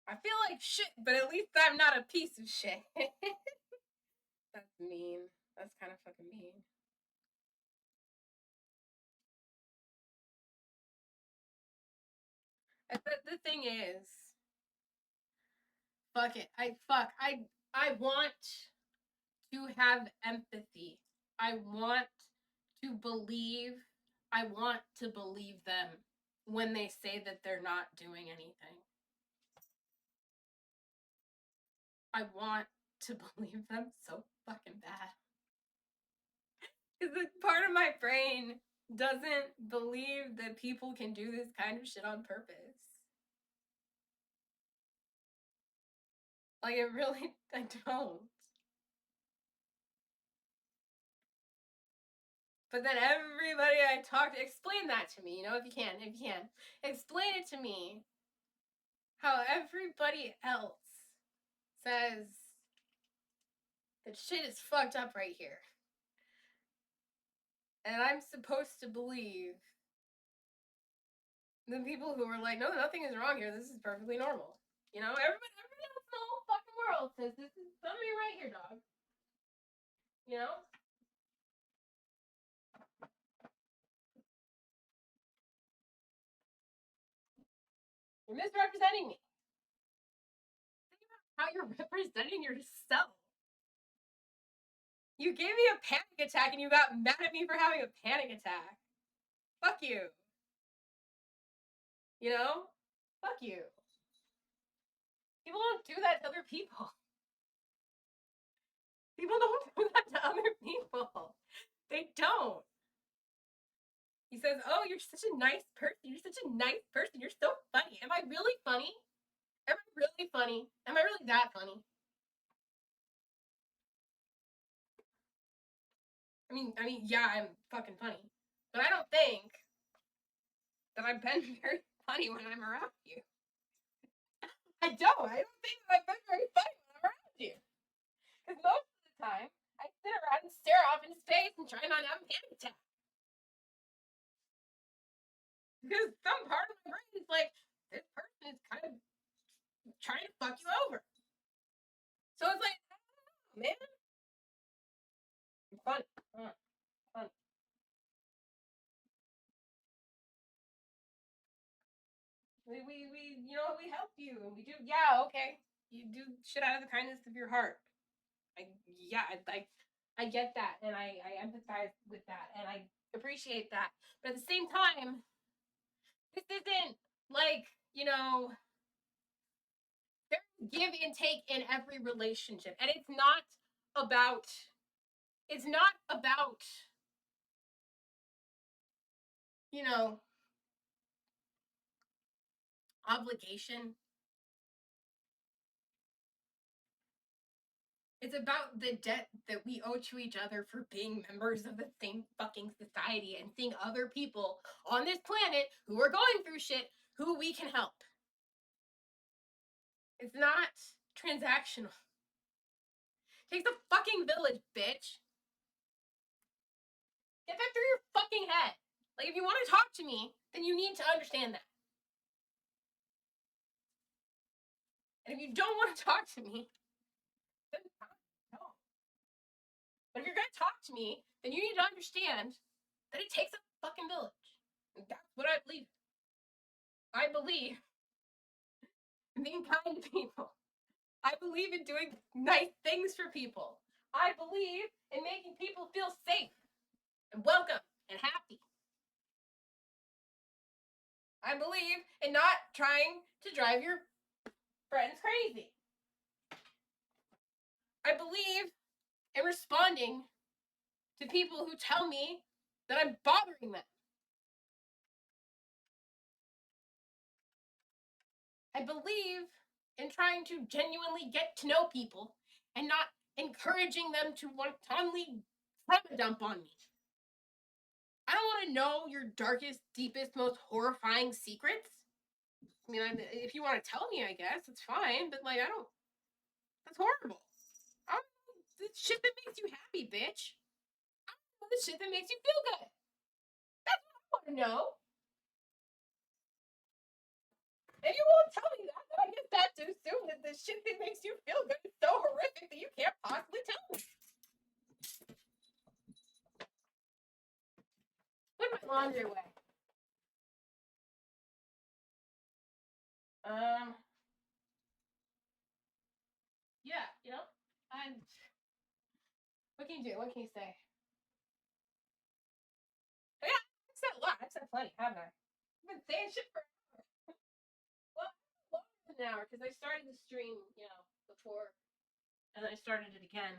[SPEAKER 1] I feel like shit, but at least I'm not a piece of shit. That's mean. That's kind of fucking mean. The thing is, fuck it. I want to have empathy. I want to believe. I want to believe them when they say that they're not doing anything. I want to believe them so fucking bad. Because part of my brain doesn't believe that people can do this kind of shit on purpose. Like, it really, I don't. But then everybody I talk to, explain that to me, if you can. Explain it to me how everybody else says that shit is fucked up right here. And I'm supposed to believe the people who are like, no, nothing is wrong here. This is perfectly normal. Everybody else in the whole fucking world says this is something right here, dog. You're misrepresenting me. Think about how you're representing yourself. You gave me a panic attack and you got mad at me for having a panic attack. Fuck you. Fuck you. People don't do that to other people. People don't do that to other people. They don't. He says, oh, you're such a nice person. You're such a nice person. You're so funny. Am I really funny? Am I really funny? Am I really that funny? I mean, yeah, I'm fucking funny, but I don't think that I've been very funny when I'm around you. I don't. I don't think that I've been very funny when I'm around you. Because most of the time, I sit around and stare off into space and try not to have a panic attack. Because some part of my brain is like, this person is kind of trying to fuck you over. So it's like, oh, man, fun, fun. We you know, we help you and we do, yeah, okay. You do shit out of the kindness of your heart. Yeah, I get that and I empathize with that and I appreciate that. But at the same time, this isn't like, you know, there's give and take in every relationship. And about it's not about, you know, obligation. It's about the debt that we owe to each other for being members of the same fucking society and seeing other people on this planet who are going through shit who we can help. It's not transactional. It takes a fucking village, bitch. Get that through your fucking head. Like, if you want to talk to me, then you need to understand that. And if you don't want to talk to me, then don't. But if you're going to talk to me, then you need to understand that it takes a fucking village. And that's what I believe. I believe in being kind to people. I believe in doing nice things for people. I believe in making people feel safe and welcome and happy. I believe in not trying to drive your friends crazy. I believe in responding to people who tell me that I'm bothering them. I believe in trying to genuinely get to know people and not encouraging them to wantonly trauma dump on me. I don't want to know your darkest, deepest, most horrifying secrets. I mean, if you want to tell me, I guess it's fine, but like, I don't. That's horrible. I don't know the shit that makes you happy, bitch. I don't know the shit that makes you feel good. That's what I want to know. If you won't tell me that, then I guess that's to assume that the shit that makes you feel good is so horrific that you can't possibly tell me. Put my laundry away. Yeah, you know, I. What can you do? What can you say? Yeah, I've said a lot. I've said plenty, haven't I? I've been saying shit for well, longer than an hour because I started the stream, you know, before, and then I started it again.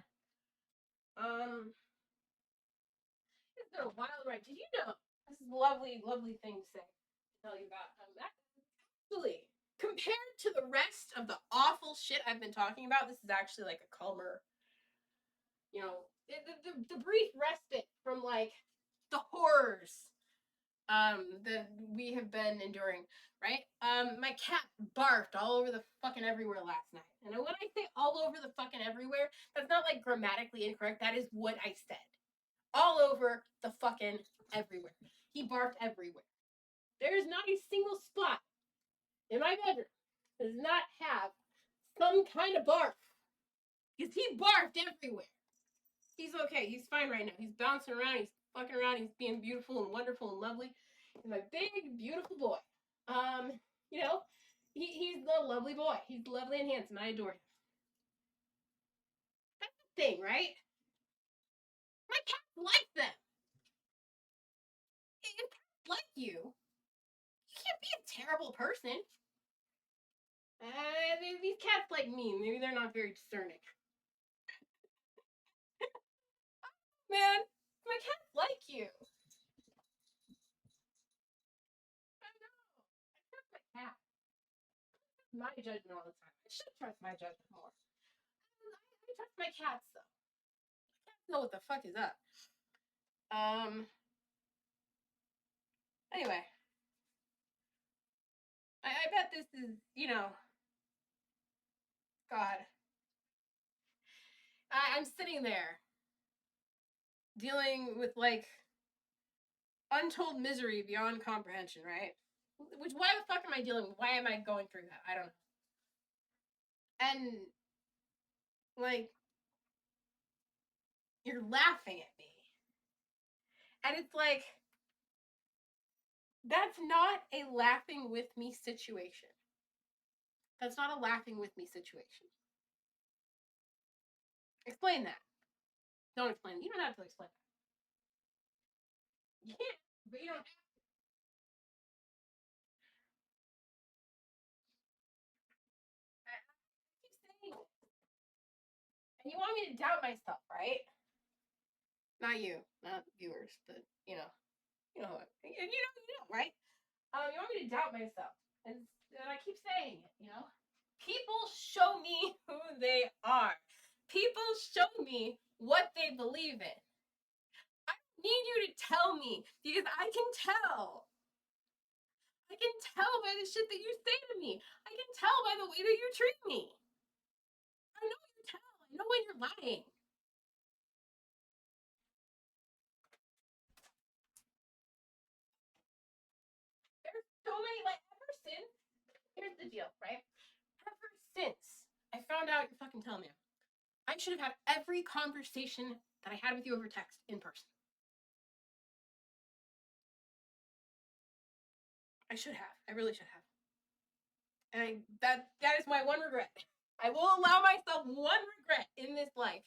[SPEAKER 1] Um, it's been a wild ride. Did you know? This is a lovely, lovely thing to say. To tell you about. Actually, compared to the rest of the awful shit I've been talking about, this is actually like a calmer, you know, the brief respite from like the horrors that we have been enduring, right? My cat barked all over the fucking everywhere last night. And when I say all over the fucking everywhere, that's not like grammatically incorrect. That is what I said. All over the fucking everywhere. He barked everywhere. There is not a single spot in my bedroom that does not have some kind of bark. Because he barked everywhere. He's okay. He's fine right now. He's bouncing around. He's fucking around. He's being beautiful and wonderful and lovely. He's my big, beautiful boy. You know, he's the lovely boy. He's lovely and handsome. I adore him. That's the thing, right? My cats like them. If cats like you can't be a terrible person. These cats like me. Maybe they're not very discerning. Man, my cats like you. I know. I trust my cat. my judgment all the time. I should trust my judgment more. I trust my cats though. Cats know what the fuck is up. Anyway, I bet this is, God. I'm sitting there dealing with like untold misery beyond comprehension, right? Which, why the fuck am I dealing with? Why am I going through that? I don't know. And like, you're laughing at me. And it's like, that's not a laughing with me situation. That's not a laughing with me situation. Explain that. Don't explain it. You don't have to explain that. You can't, but you don't have to. I keep saying it. And you want me to doubt myself, right? Not you, not viewers, but you know what? Right? You want me to doubt myself, and I keep saying it. People show me who they are. People show me what they believe in. I need you to tell me because I can tell. I can tell by the shit that you say to me. I can tell by the way that you treat me. I know you tell. I know when you're lying. There's so many, like, ever since, here's the deal, right? Ever since I found out you're fucking telling me, I should have had every conversation that I had with you over text in person. I should have. I really should have. And that is my one regret. I will allow myself one regret in this life,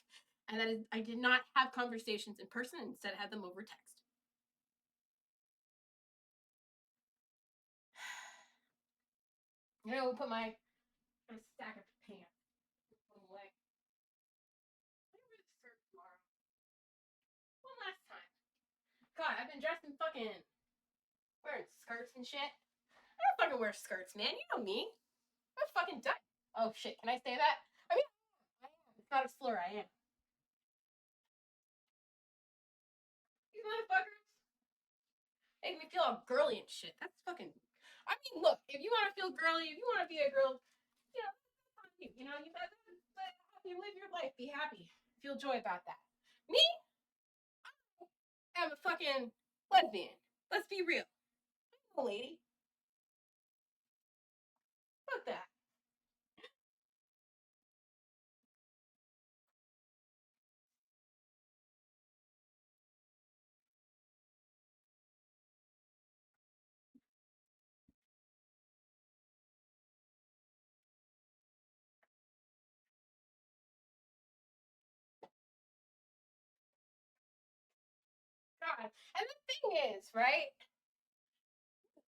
[SPEAKER 1] and that is I did not have conversations in person and instead had them over text. I'm gonna put my stack of pants away. I'm gonna wear the skirt tomorrow. One last time. God, I've been dressed in fucking wearing skirts and shit. I don't fucking wear skirts, man. You know me. I'm fucking done. Oh shit, can I say that? I mean, I am. It's not a slur. I am. These motherfuckers make me feel all girly and shit. That's fucking. I mean, look, if you want to feel girly, if you want to be a girl, that's on you. You live your life. Be happy. Feel joy about that. Me, I'm a fucking lesbian. Let's be real. I'm a lady. Fuck that. God. And the thing is, right?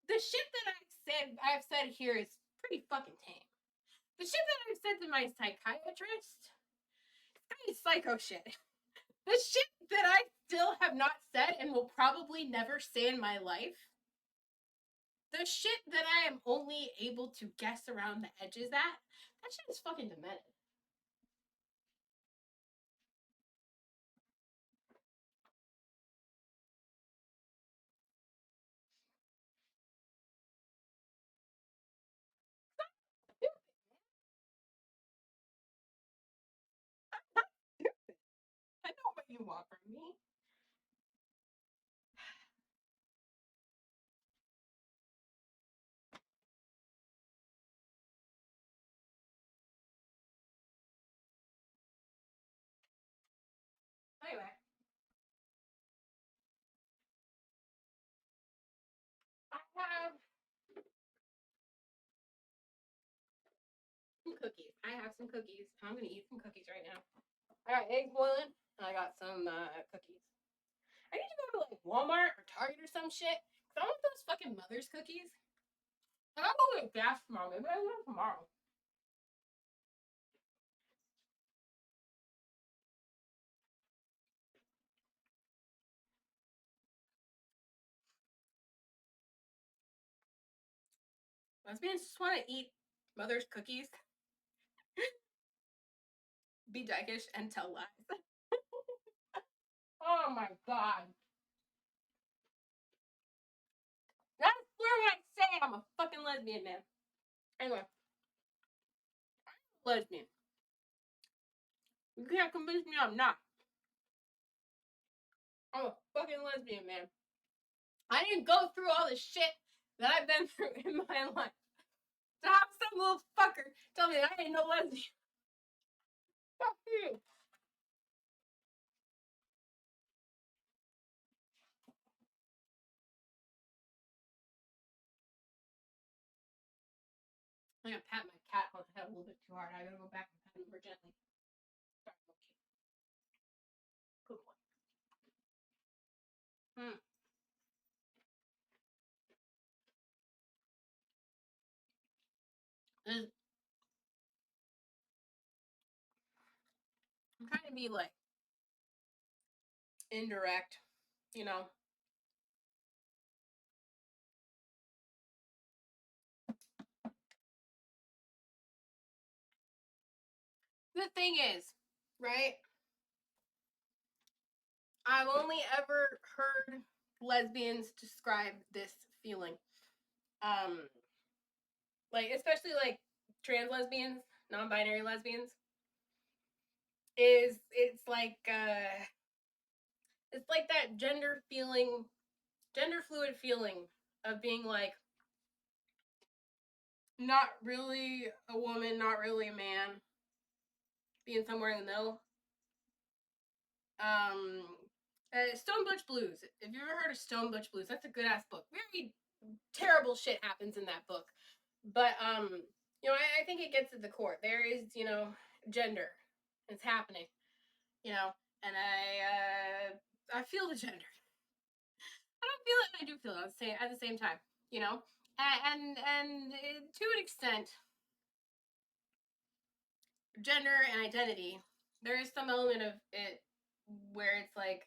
[SPEAKER 1] The shit that I've said here is pretty fucking tame. The shit that I've said to my psychiatrist, it's psycho shit. The shit that I still have not said and will probably never say in my life, the shit that I am only able to guess around the edges at, that shit is fucking demented. I know what you want from me. Anyway, I have some cookies. I have some cookies. I'm gonna eat some cookies right now. I got eggs boiling, and I got some cookies. I need to go to like Walmart or Target or some shit. Cause I want those fucking Mother's cookies. And I'm gonna get gas tomorrow. Maybe I'll do it tomorrow. Lesbians just want to eat Mother's cookies, be dykish, and tell lies. Oh my god. That's where I say I'm a fucking lesbian, man. Anyway, lesbian. You can't convince me I'm not. I'm a fucking lesbian, man. I didn't go through all the shit that I've been through in my life to have some little fucker tell me that I ain't no lesbian. Fuck you. I'm gonna pat my cat on the head a little bit too hard. I gotta go back and pat him more gently. Sorry, okay. Good boy. Hmm. I'm trying to be like indirect, you know. The thing is, right? I've only ever heard lesbians describe this feeling. Um, like especially like trans lesbians, non-binary lesbians, is it's like that gender fluid feeling of being like not really a woman, not really a man, being somewhere in the middle. Um, Stone Butch Blues. If you've ever heard of Stone Butch Blues, that's a good ass book. Very terrible shit happens in that book, but you know, I think it gets at the core. There is, you know, gender. It's happening, you know, and I feel the gender. I don't feel it. I do feel it at the same time, you know, and to an extent, gender and identity. There is some element of it where it's like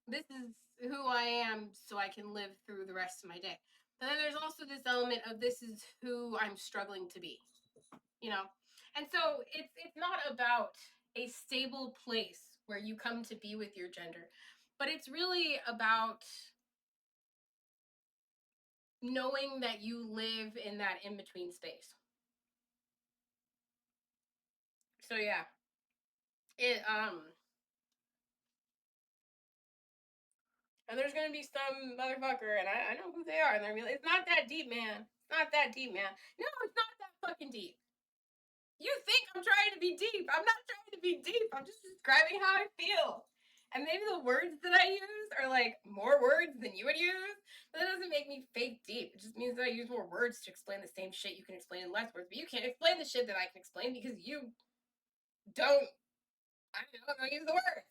[SPEAKER 1] this is who I am, so I can live through the rest of my day. But then there's also this element of this is who I'm struggling to be, you know, and so it's not about a stable place where you come to be with your gender, but it's really about knowing that you live in that in between space. So yeah, it and there's gonna be some motherfucker, and I know who they are, and they're gonna be like, it's not that deep, man. It's not that deep, man. No, it's not that fucking deep. You think I'm trying to be deep. I'm not trying to be deep. I'm just describing how I feel. And maybe the words that I use are like more words than you would use. But that doesn't make me fake deep. It just means that I use more words to explain the same shit you can explain in less words. But you can't explain the shit that I can explain because you don't, I don't use the word.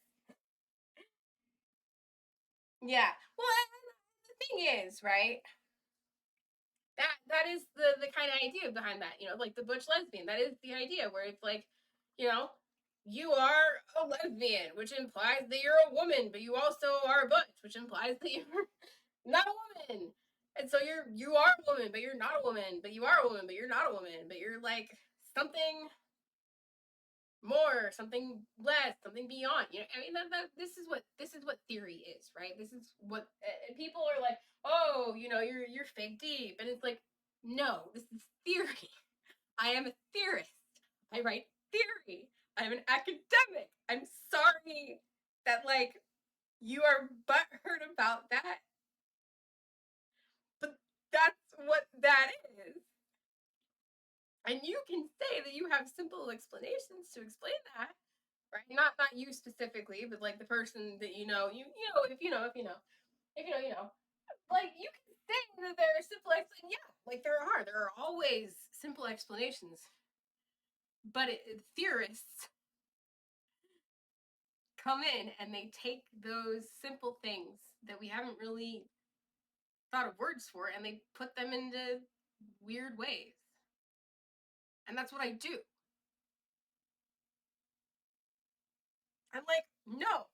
[SPEAKER 1] Yeah. Well, the thing is, right? That is the kind of idea behind that, you know, like the butch lesbian. That is the idea where it's like, you know, you are a lesbian, which implies that you're a woman, but you also are a butch, which implies that you're not a woman. And so you are a woman, but you're not a woman, but you are a woman, but you're not a woman, but you're like something more, something less, something beyond. You know, I mean, this is what theory is, right? This is what people are like. Oh, you know, you're fake deep, and it's like, no, this is theory. I am a theorist. I write theory. I'm an academic. I'm sorry that like you are butthurt about that, but that's what that is. And you can say that you have simple explanations to explain that, right? Not you specifically, but like the person that you know, you know, if you know, if you know, if you know, you know. Like you can say that there are simple explanations. Yeah, like there are always simple explanations. But theorists come in and they take those simple things that we haven't really thought of words for and they put them into weird ways. And that's what I do. I'm like, no,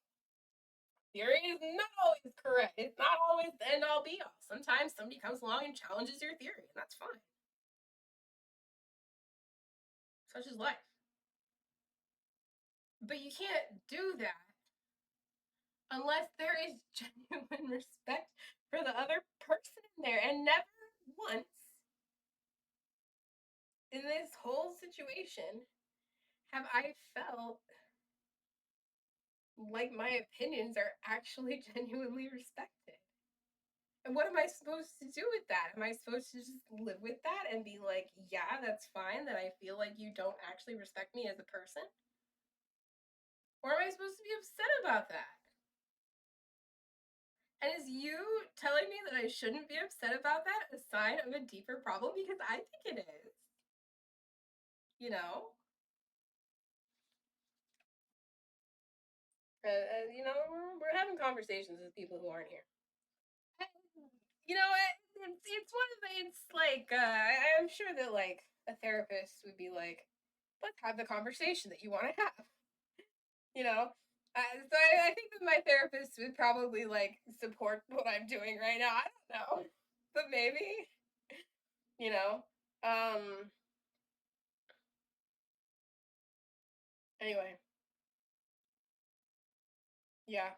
[SPEAKER 1] theory is not always correct. It's not always the end all be all. Sometimes somebody comes along and challenges your theory, and that's fine. Such is life. But you can't do that unless there is genuine respect for the other person in there. And never once in this whole situation have I felt like my opinions are actually genuinely respected. And what am I supposed to do with that? Am I supposed to just live with that and be like, yeah, that's fine that I feel like you don't actually respect me as a person? Or am I supposed to be upset about that? And is you telling me that I shouldn't be upset about that a sign of a deeper problem? Because I think it is. You know? You know, we're having conversations with people who aren't here. You know, it's one of the, it's like, I'm sure that, like, a therapist would be like, let's have the conversation that you want to have. You know? So I think that my therapist would probably, like, support what I'm doing right now. I don't know. But maybe, you know? Anyway, yeah.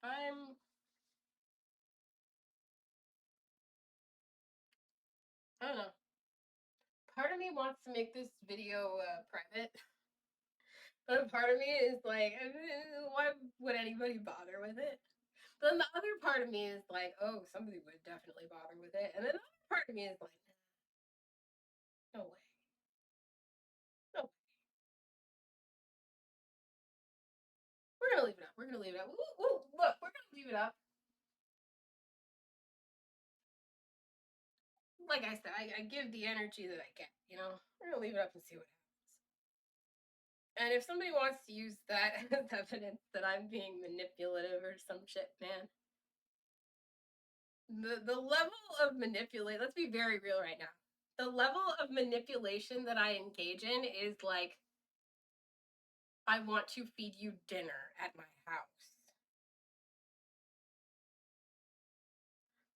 [SPEAKER 1] I'm, I don't know. Part of me wants to make this video private, but a part of me is like, why would anybody bother with it? But then the other part of me is like, oh, somebody would definitely bother with it. And then the other part of me is like, no way. No. We're gonna leave it up. We're gonna leave it up. Look, we're gonna leave it up. Like I said, I give the energy that I get, you know? We're gonna leave it up and see what happens. And if somebody wants to use that as evidence that I'm being manipulative or some shit, man, the level of manipulate, let's be very real right now. The level of manipulation that I engage in is like, I want to feed you dinner at my house.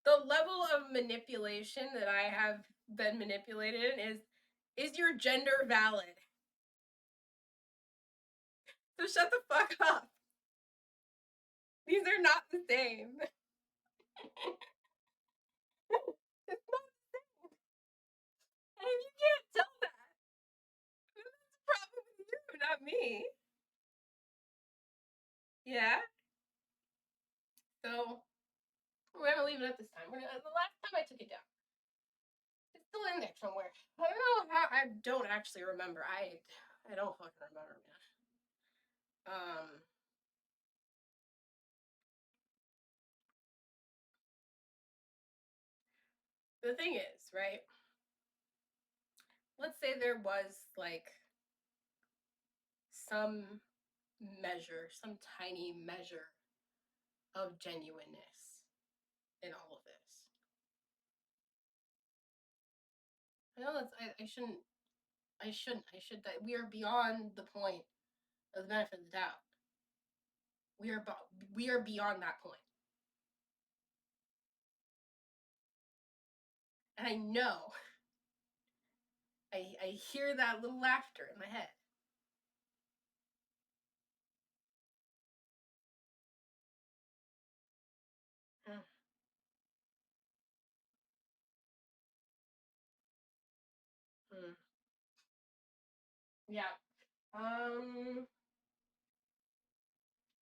[SPEAKER 1] The level of manipulation that I have been manipulated in is your gender valid? So shut the fuck up. These are not the same. It's not the same. And if you can't tell that, then that's a problem with you, not me. Yeah? So we're gonna leave it at this time. The last time I took it down, it's still in there somewhere. I don't know how. I don't actually remember. I don't fucking remember, man. The thing is, right? Let's say there was like some measure, some tiny measure of genuineness in all of this. I know that's I shouldn't. I shouldn't. I should. We are beyond the point of the benefit of the doubt. We are beyond that point. And I know. I hear that little laughter in my head. Mm. Mm. Yeah.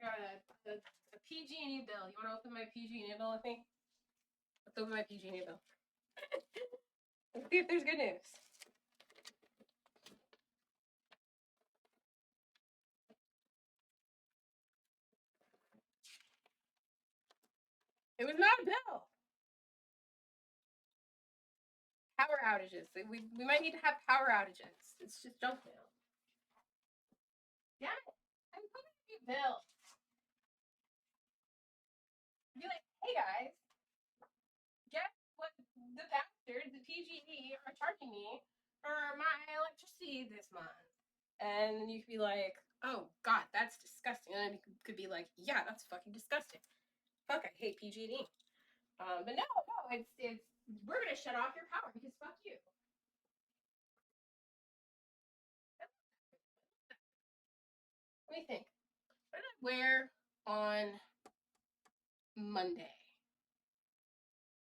[SPEAKER 1] Got a PG&E bill. You want to open my PG&E bill with me? Let's open my PG&E bill. Let's see if there's good news. It was not a bill. Power outages. We might need to have power outages. It's just junk mail. Yeah, I'm putting you bill. Be like, hey guys, guess what the bastards, the PG&E, are charging me for my electricity this month? And you could be like, oh god, that's disgusting. And then you could be like, yeah, that's fucking disgusting. Fuck, I hate PG&E. But no, it's we're gonna shut off your power because fuck you. Let me think. What did I wear on Monday?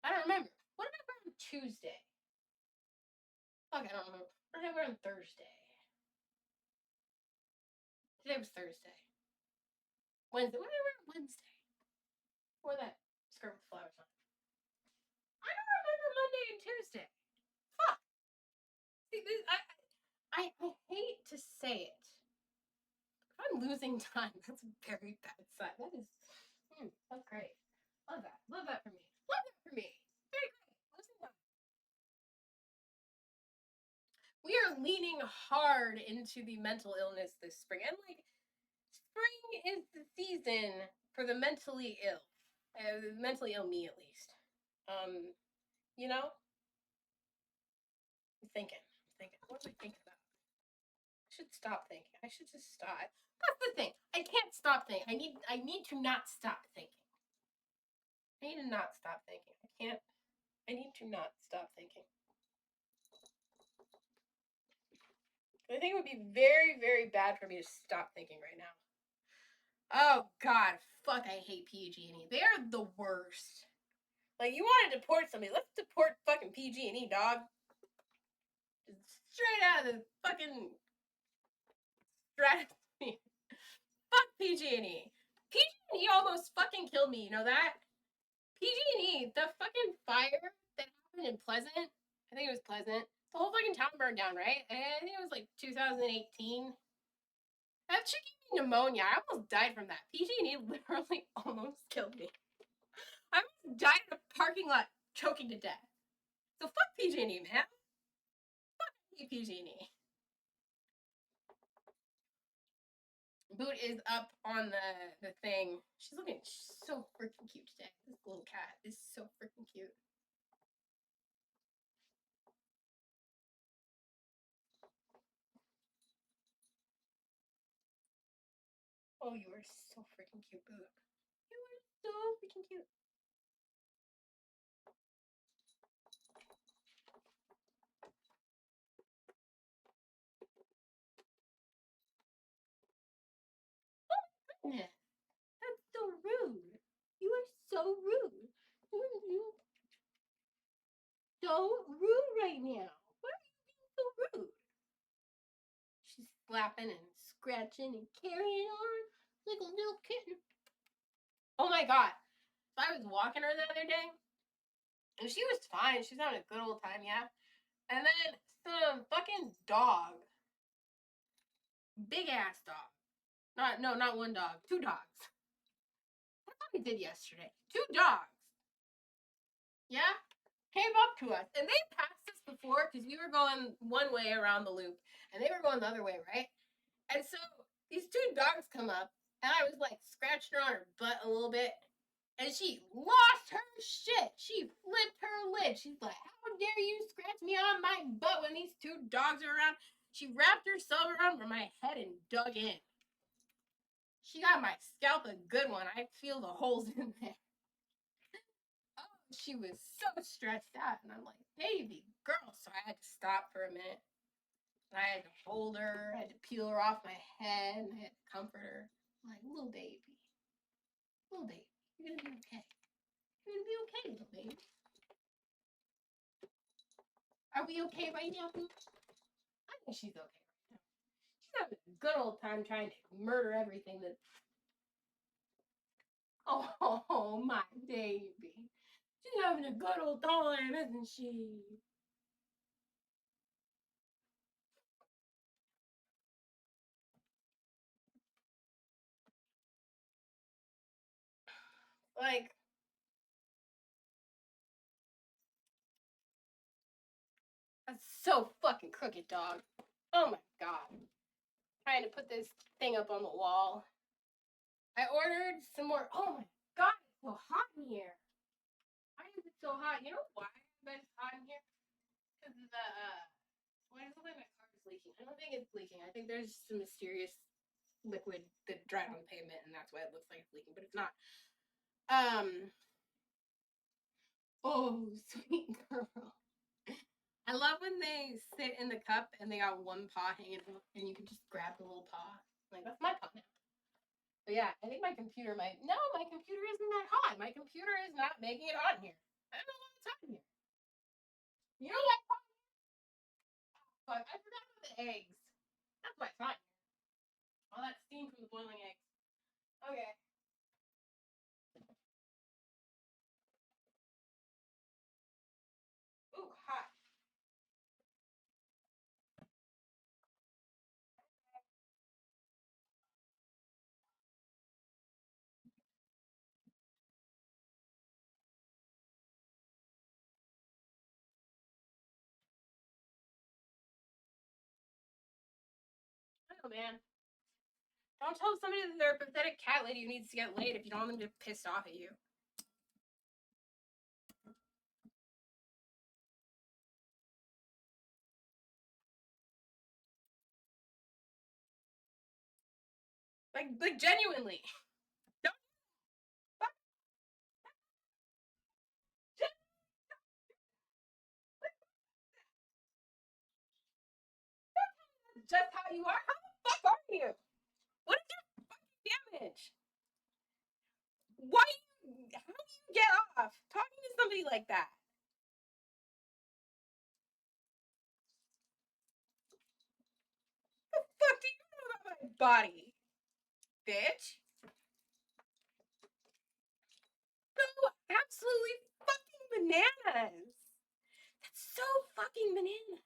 [SPEAKER 1] I don't remember. What did I wear on Tuesday? Fuck, I don't remember. What did I wear on Thursday? Today was Thursday. Wednesday. What did I wear on Wednesday? Wore that skirt with flowers on. I don't remember Monday and Tuesday. Fuck. See, I hate to say it. I'm losing time. That's a very bad sign. That is, that's great. Love that. Love that for me. Love that for me. Very great. Losing time. We are leaning hard into the mental illness this spring, and like, spring is the season for the mentally ill. Mentally ill, me at least. You know, I'm thinking. What am I thinking about? I should stop thinking. I should just stop. That's the thing. I can't stop thinking. I need to not stop thinking. I need to not stop thinking. I need to not stop thinking. I think it would be very, very bad for me to stop thinking right now. Oh God, fuck! I hate PG&E. They are the worst. Like, you want to deport somebody? Let's deport fucking PG&E, dog. Straight out of the fucking stratosphere. Fuck PG&E. PG&E almost fucking killed me. You know that? PG&E, the fucking fire that happened in Pleasant. I think it was Pleasant. The whole fucking town burned down, right? I think it was like 2018. That shit gave me pneumonia. I almost died from that. PG&E literally almost killed me. I almost died in a parking lot choking to death. So fuck PG&E, man. Fuck PG&E. Boot is up on the thing. She's looking so freaking cute today. This little cat is so freaking cute. Oh, you are so freaking cute, Boot. You are so freaking cute. Oh, that's so rude. You are so rude. You so rude right now. Why are you being so rude? She's slapping and scratching and carrying on like a little kitten. Oh my god. So I was walking her the other day, and she was fine. She's having a good old time, yeah. And then some fucking dog, big ass dog. Not one dog, two dogs. That's what we did yesterday. Two dogs. Yeah, came up to us, and they passed us before because we were going one way around the loop, and they were going the other way, right? And so these two dogs come up, and I was like scratching her on her butt a little bit, and she lost her shit. She flipped her lid. She's like, "How dare you scratch me on my butt when these two dogs are around?" She wrapped herself around my head and dug in. She got my scalp a good one. I feel the holes in there. Oh, she was so stressed out, and I'm like, "Baby girl," so I had to stop for a minute. And I had to hold her, I had to peel her off my head, and I had to comfort her. I'm like, little baby, you're gonna be okay. You're gonna be okay, little baby. Are we okay right now, Boo? I think she's okay right now. She's having a good old time trying to murder everything that. Oh, my baby. She's having a good old time, isn't she? Like, that's so fucking crooked, dog. Oh my god. Trying to put this thing up on the wall. I ordered some more. Oh my god, it's so hot in here. Why is it so hot? You know why I bet it's hot in here? Because of the why does it look like my car is leaking? I don't think it's leaking. I think there's some mysterious liquid that dried on the pavement, and that's why it looks like it's leaking, but it's not. Oh, sweet girl. I love when they sit in the cup and they got one paw hanging out, and you can just grab the little paw. Like, that's my pot now. But yeah, I think my computer might. No, my computer isn't that hot. My computer is not making it hot in here. I don't know what's hot in here. You know what? Fuck, I forgot about the eggs. That's why it's hot in here. All that steam from the boiling eggs. Okay. Ooh, hot. I don't know, man. Don't tell somebody that they're a pathetic cat lady who needs to get laid if you don't want them to get pissed off at you. Like genuinely. Don't just how you are. How the fuck are you? What is your fucking damage? Why? How do you get off talking to somebody like that? What the fuck do you know about my body, bitch? So absolutely fucking bananas. That's so fucking bananas.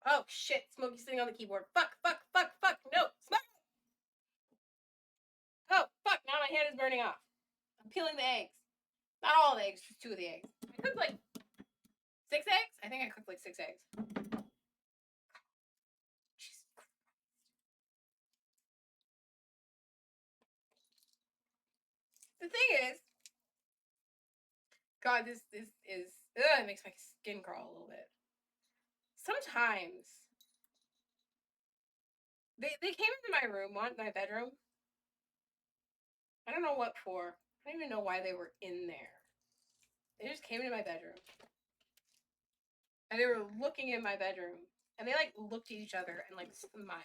[SPEAKER 1] Oh shit, Smokey's sitting on the keyboard. Fuck, fuck, fuck, fuck. No, Smokey. Oh fuck, now my hand is burning off. I'm peeling the eggs. Not all the eggs, just 2 of the eggs. I cooked like 6 eggs? I think I cooked like 6 eggs. Jesus Christ. The thing is, God, this is it makes my skin crawl a little bit. Sometimes they came into my room, my bedroom. I don't know what for. I don't even know why they were in there. They just came into my bedroom. And they were looking in my bedroom. And they like looked at each other and like smiled.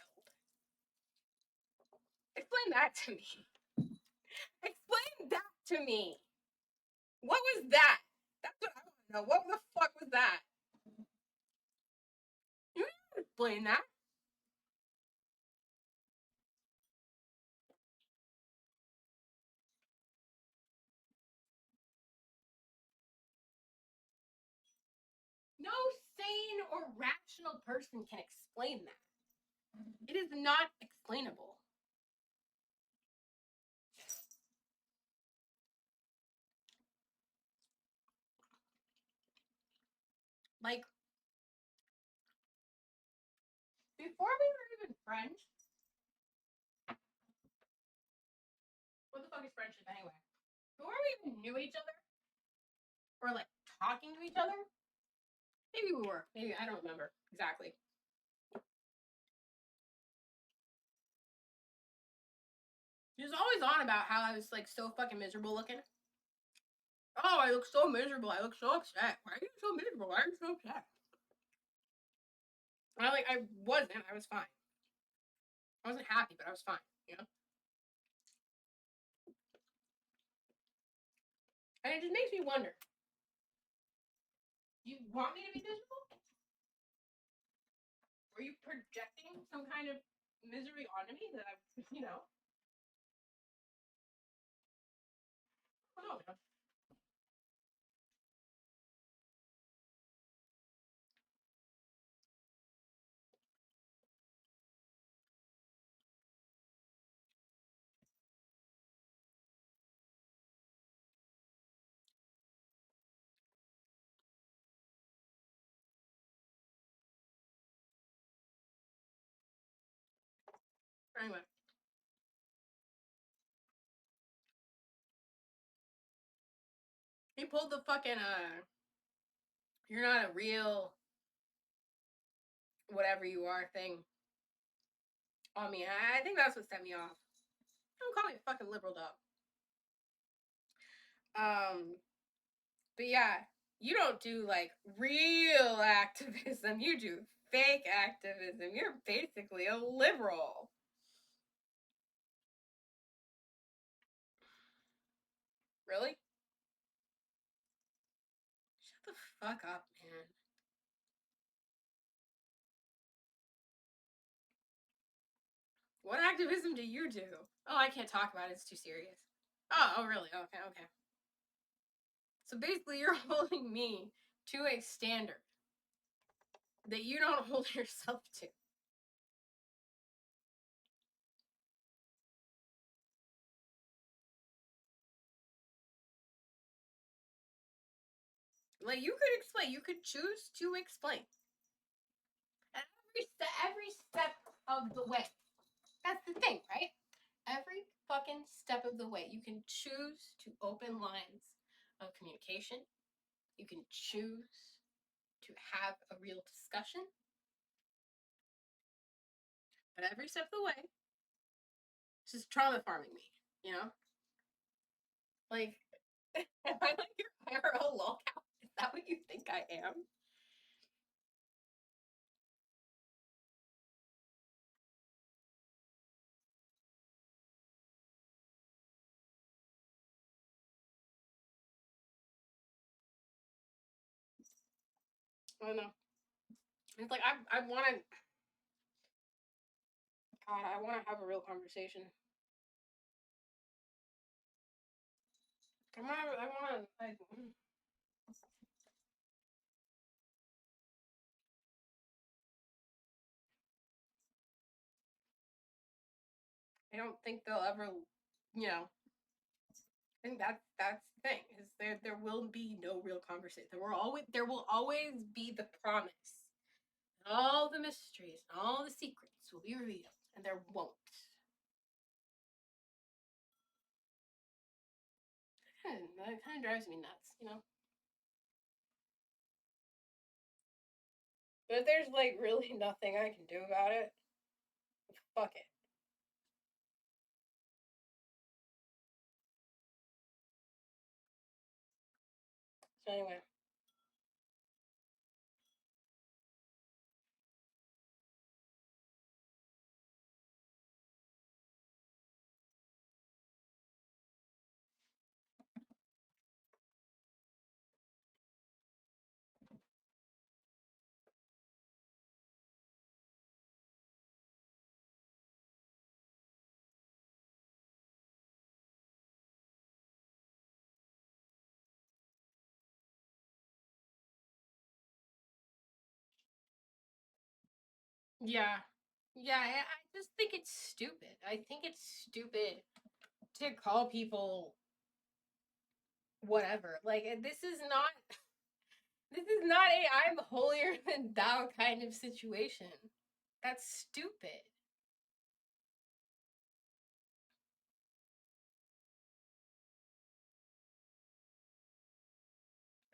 [SPEAKER 1] Explain that to me. Explain that to me. What was that? That's what I want to know. What the fuck was that? You didn't explain that. No sane or rational person can explain that. It is not explainable. Like, before we were even friends, what the fuck is friendship anyway? Before we even knew each other, or like talking to each other, maybe we were. Maybe I don't remember exactly. He was always on about how I was like so fucking miserable looking. Oh, I look so miserable. I look so upset. Why are you so miserable? Why are you so upset? And I wasn't. I was fine. I wasn't happy, but I was fine. You know. And it just makes me wonder. Do you want me to be miserable? Were you projecting some kind of misery onto me that I, you know? I don't know, man. Anyway, he pulled the fucking you're not a real whatever you are thing on me. I think that's what set me off. Don't call me a fucking liberal dog. But yeah, you don't do like real activism. You do fake activism. You're basically a liberal. Really? Shut the fuck up, man. What activism do you do? Oh, I can't talk about it. It's too serious. Oh, really? Okay, okay. So basically, you're holding me to a standard that you don't hold yourself to. Like, you could explain. You could choose to explain. Every step of the way. That's the thing, right? Every fucking step of the way, you can choose to open lines of communication. You can choose to have a real discussion. But every step of the way, it's just trauma farming me, you know? Like, am I like your IRL lolcow? Is that what you think I am? I don't know. It's like I want to. God, I want to have a real conversation. I want to. I don't think they'll ever, you know. I think that's the thing is there will be no real conversation. There will always be the promise. All the mysteries and all the secrets will be revealed, and there won't. That kind of drives me nuts, you know. But if there's like really nothing I can do about it, fuck it. So anyway, yeah, yeah. I just think it's stupid. I think it's stupid to call people whatever. Like this is not a I'm holier than thou kind of situation. That's stupid.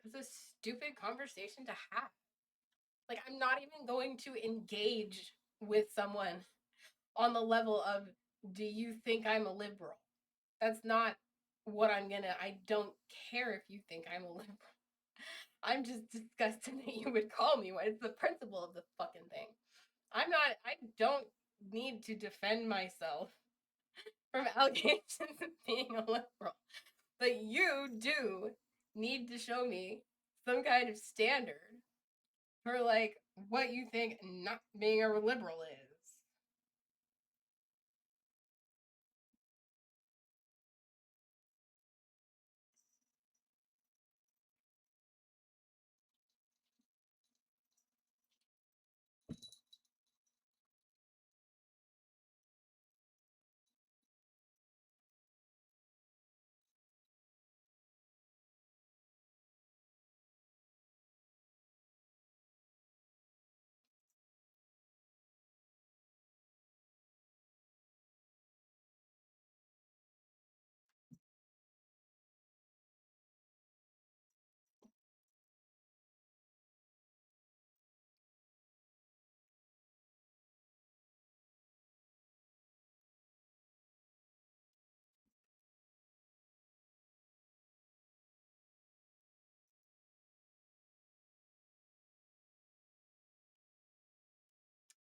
[SPEAKER 1] It's a stupid conversation to have. Like, I'm not even going to engage with someone on the level of, do you think I'm a liberal? That's not what I'm gonna. I don't care if you think I'm a liberal. I'm just disgusted that you would call me one. It's the principle of the fucking thing. I'm not, I don't need to defend myself from allegations of being a liberal. But you do need to show me some kind of standard for like what you think not being a liberal is.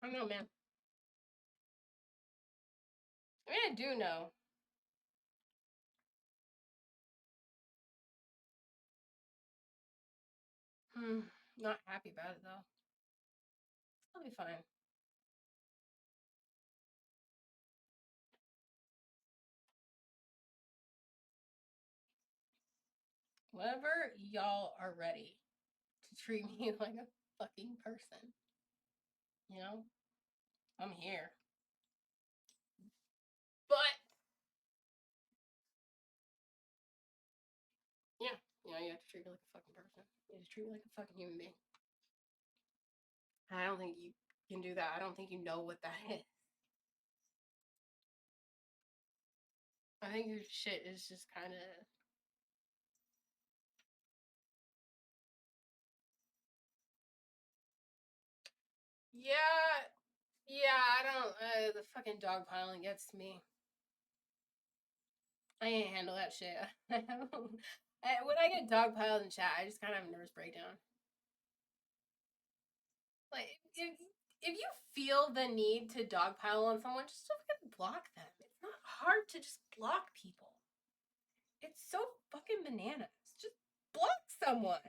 [SPEAKER 1] I don't know, man. I mean, I do know. Not happy about it though. I'll be fine. Whenever y'all are ready to treat me like a fucking person, you know, I'm here. But yeah, you have to treat me like a fucking person. You have to treat me like a fucking human being. I don't think you can do that. I don't think you know what that is. I think your shit is just kind of. Yeah, yeah, I don't. The fucking dog piling gets to me. I can't handle that shit. When I get dog piled in chat, I just kind of have a nervous breakdown. Like, if you feel the need to dogpile on someone, just fucking block them. It's not hard to just block people. It's so fucking bananas. Just block someone.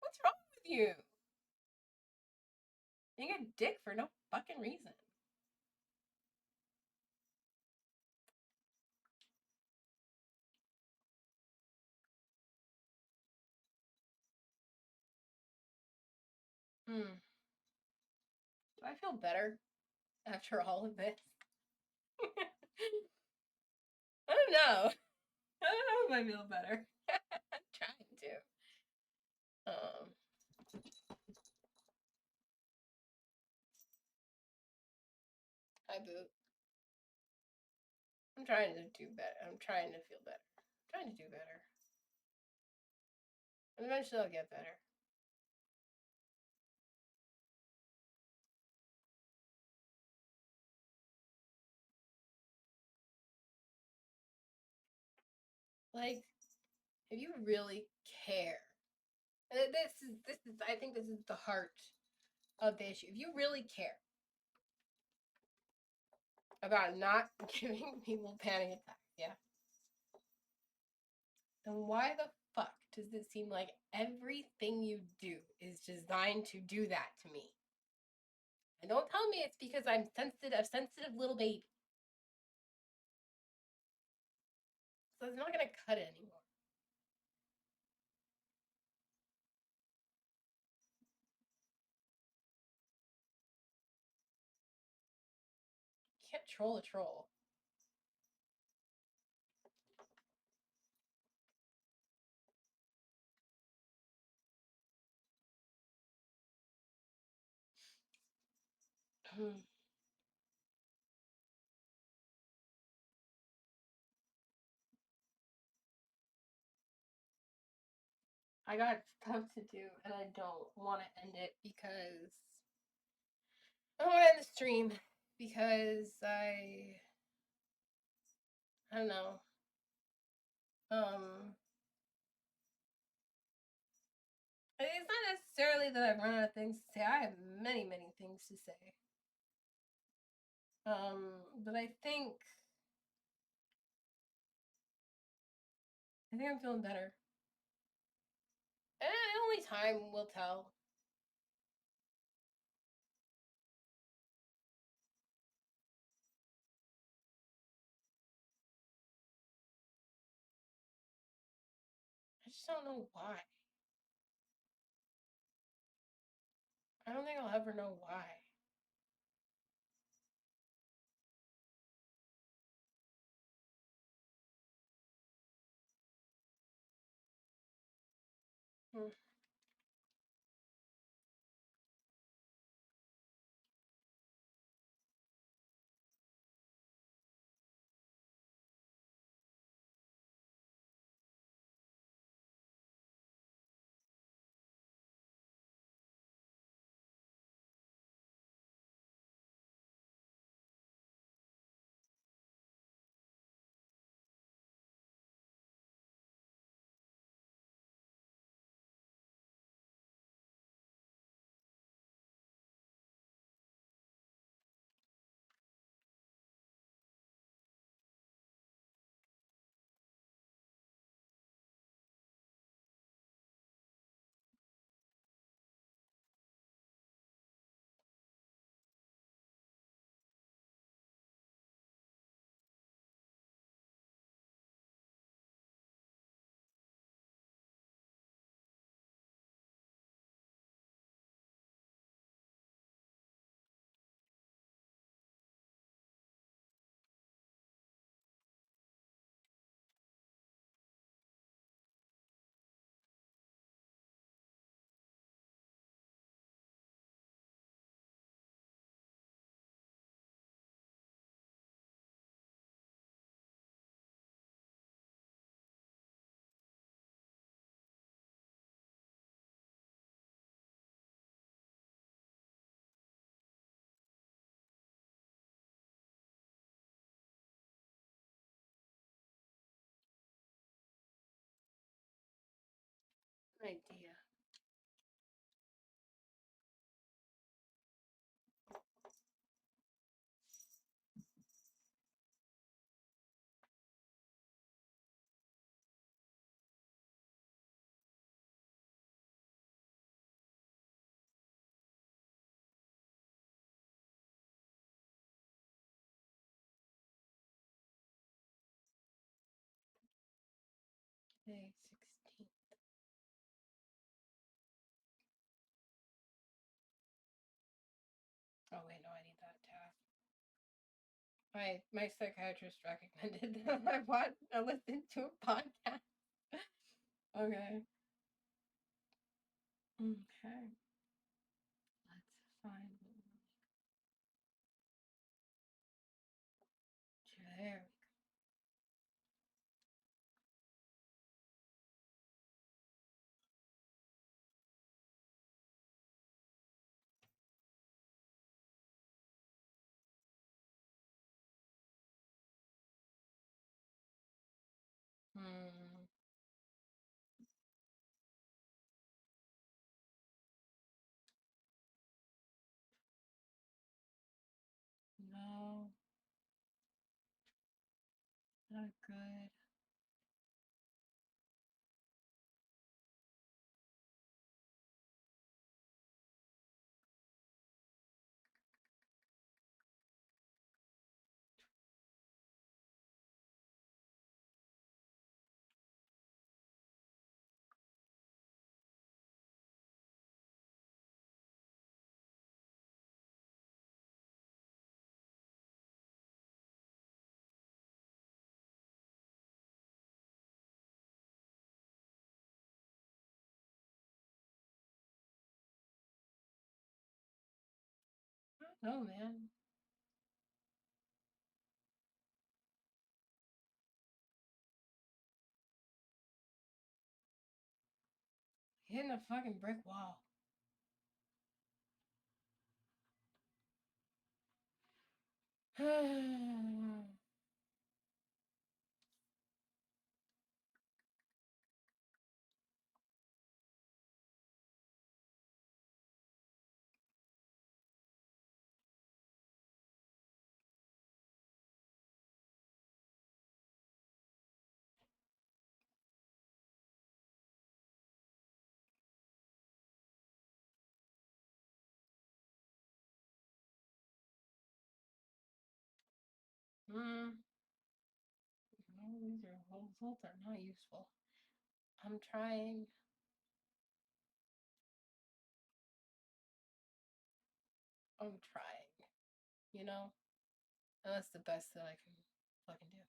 [SPEAKER 1] What's wrong with you? Being a dick for no fucking reason. Hmm. Do I feel better after all of this? I don't know. I don't know if I feel better. I'm trying to. Hi, Boo. I'm trying to do better. I'm trying to feel better. I'm trying to do better. Eventually, I'll get better. Like, if you really care, this is I think this is the heart of the issue. If you really care about not giving people panic attacks, yeah, then why the fuck does it seem like everything you do is designed to do that to me? And don't tell me it's because I'm a sensitive little baby. So it's not gonna cut it anymore. You can't troll a troll. I got stuff to do and I don't want to end it because I don't want to end the stream because I don't know. It's not necessarily that I've run out of things to say. I have many, many things to say. But I think I'm feeling better. And only time will tell. I just don't know why. I don't think I'll ever know why. Hmm. idea. Day 16. Oh wait, no, I need that tab. My psychiatrist recommended that I listened to a podcast. Okay. Okay. Let's find there. Hmm. No. Not good. No, man. Hitting a fucking brick wall. Hmm. No, these results are not useful. I'm trying. I'm trying. You know? And that's the best that I can fucking do.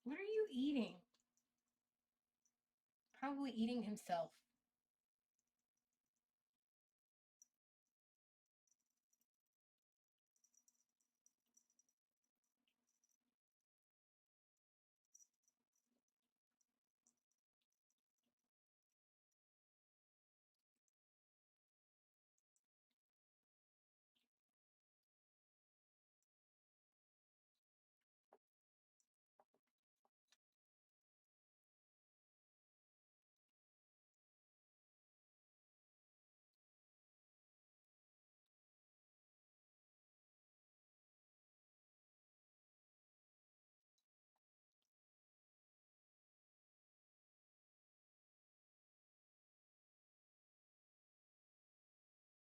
[SPEAKER 1] What are you eating? Probably eating himself.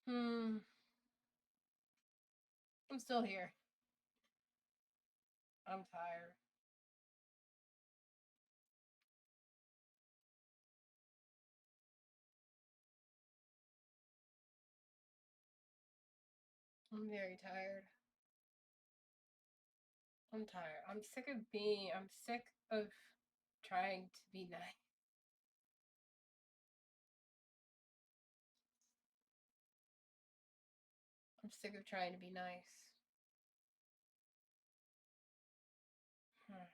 [SPEAKER 1] Hmm. I'm still here. I'm tired. I'm very tired. I'm tired. I'm sick of trying to be nice. I'm sick of trying to be nice. Hmm.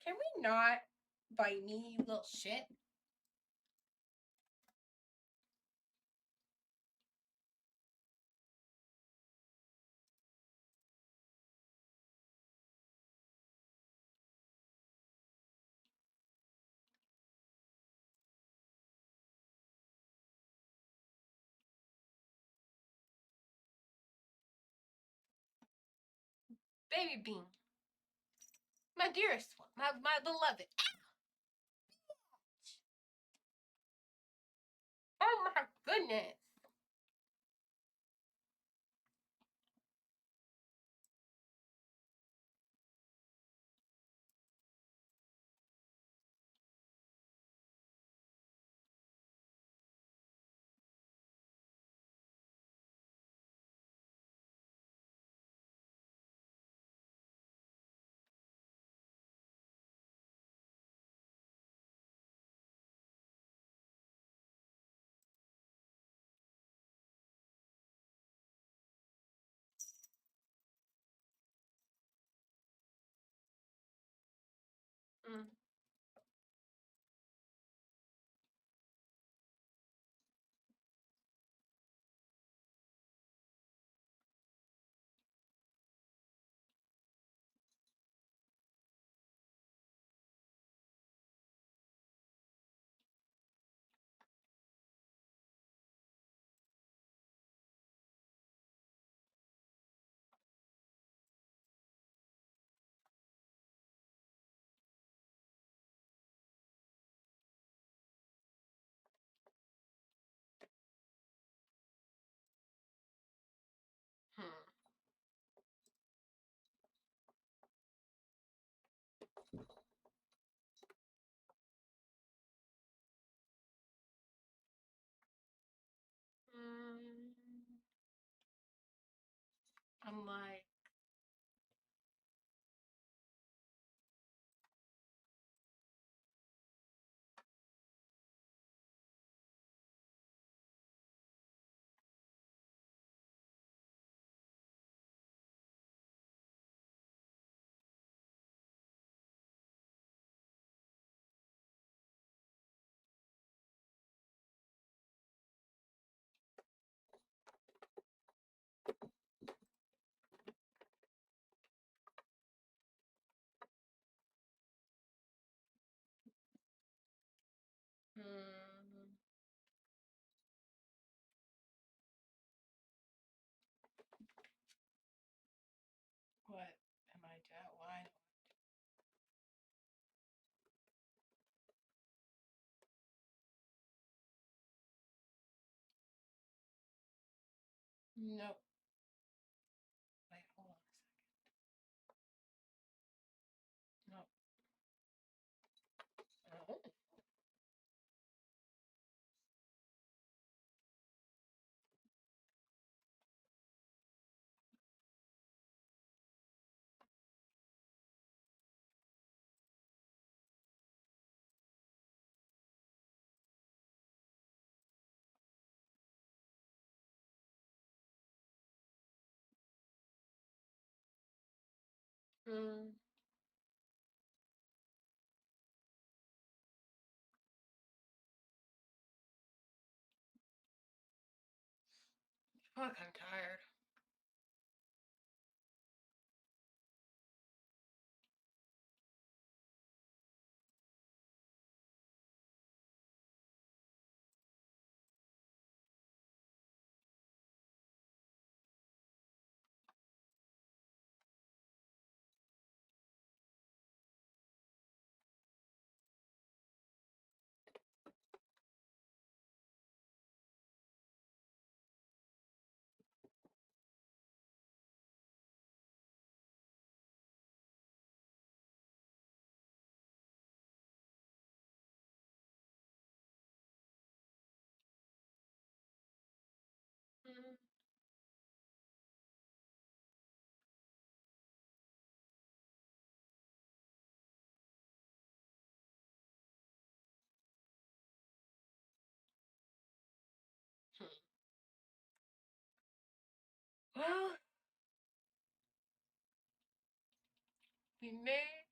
[SPEAKER 1] Can we not bite me, you little shit? Baby bean. My dearest one. My beloved. Oh my goodness. Mm. Hmm. Mm. I'm like, mm. What am I doing? Why? Nope. Wait, hold on a second. Nope. Oh. Mm. Fuck, I'm tired. Mm. Hmm. Well, we made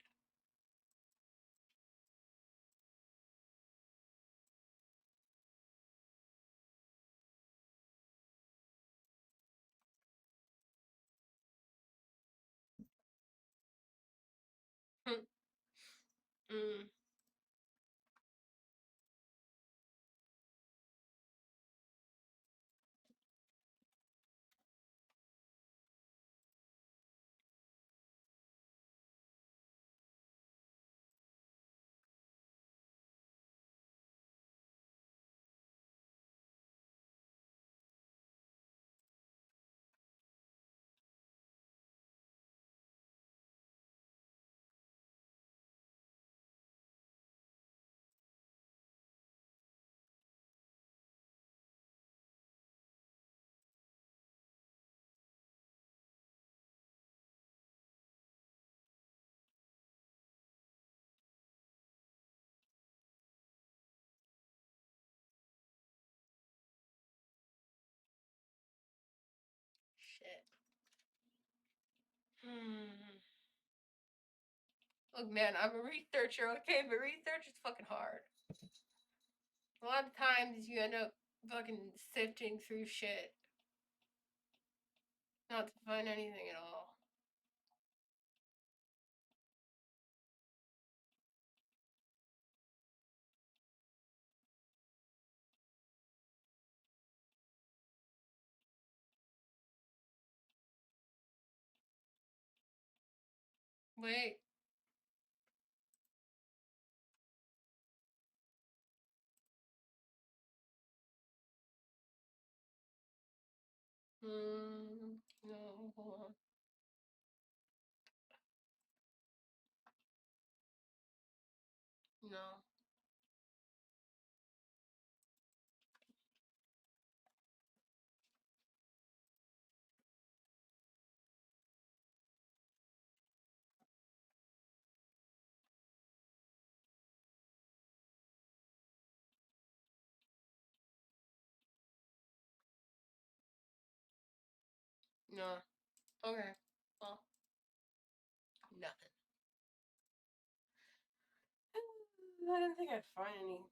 [SPEAKER 1] Mm. Shit. Hmm. Look, man, I'm a researcher, okay, but research is fucking hard. A lot of times you end up fucking sifting through shit, not to find anything at all. Wait. No, hold on. No. No. Okay. Well, nothing. I didn't think I'd find anything.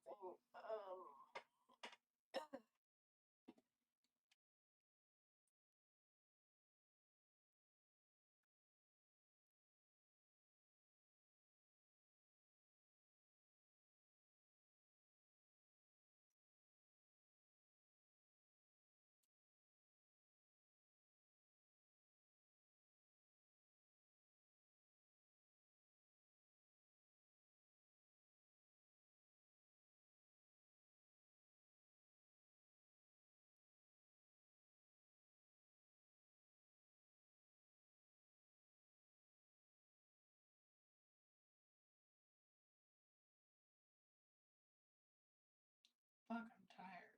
[SPEAKER 1] Fuck, I'm tired.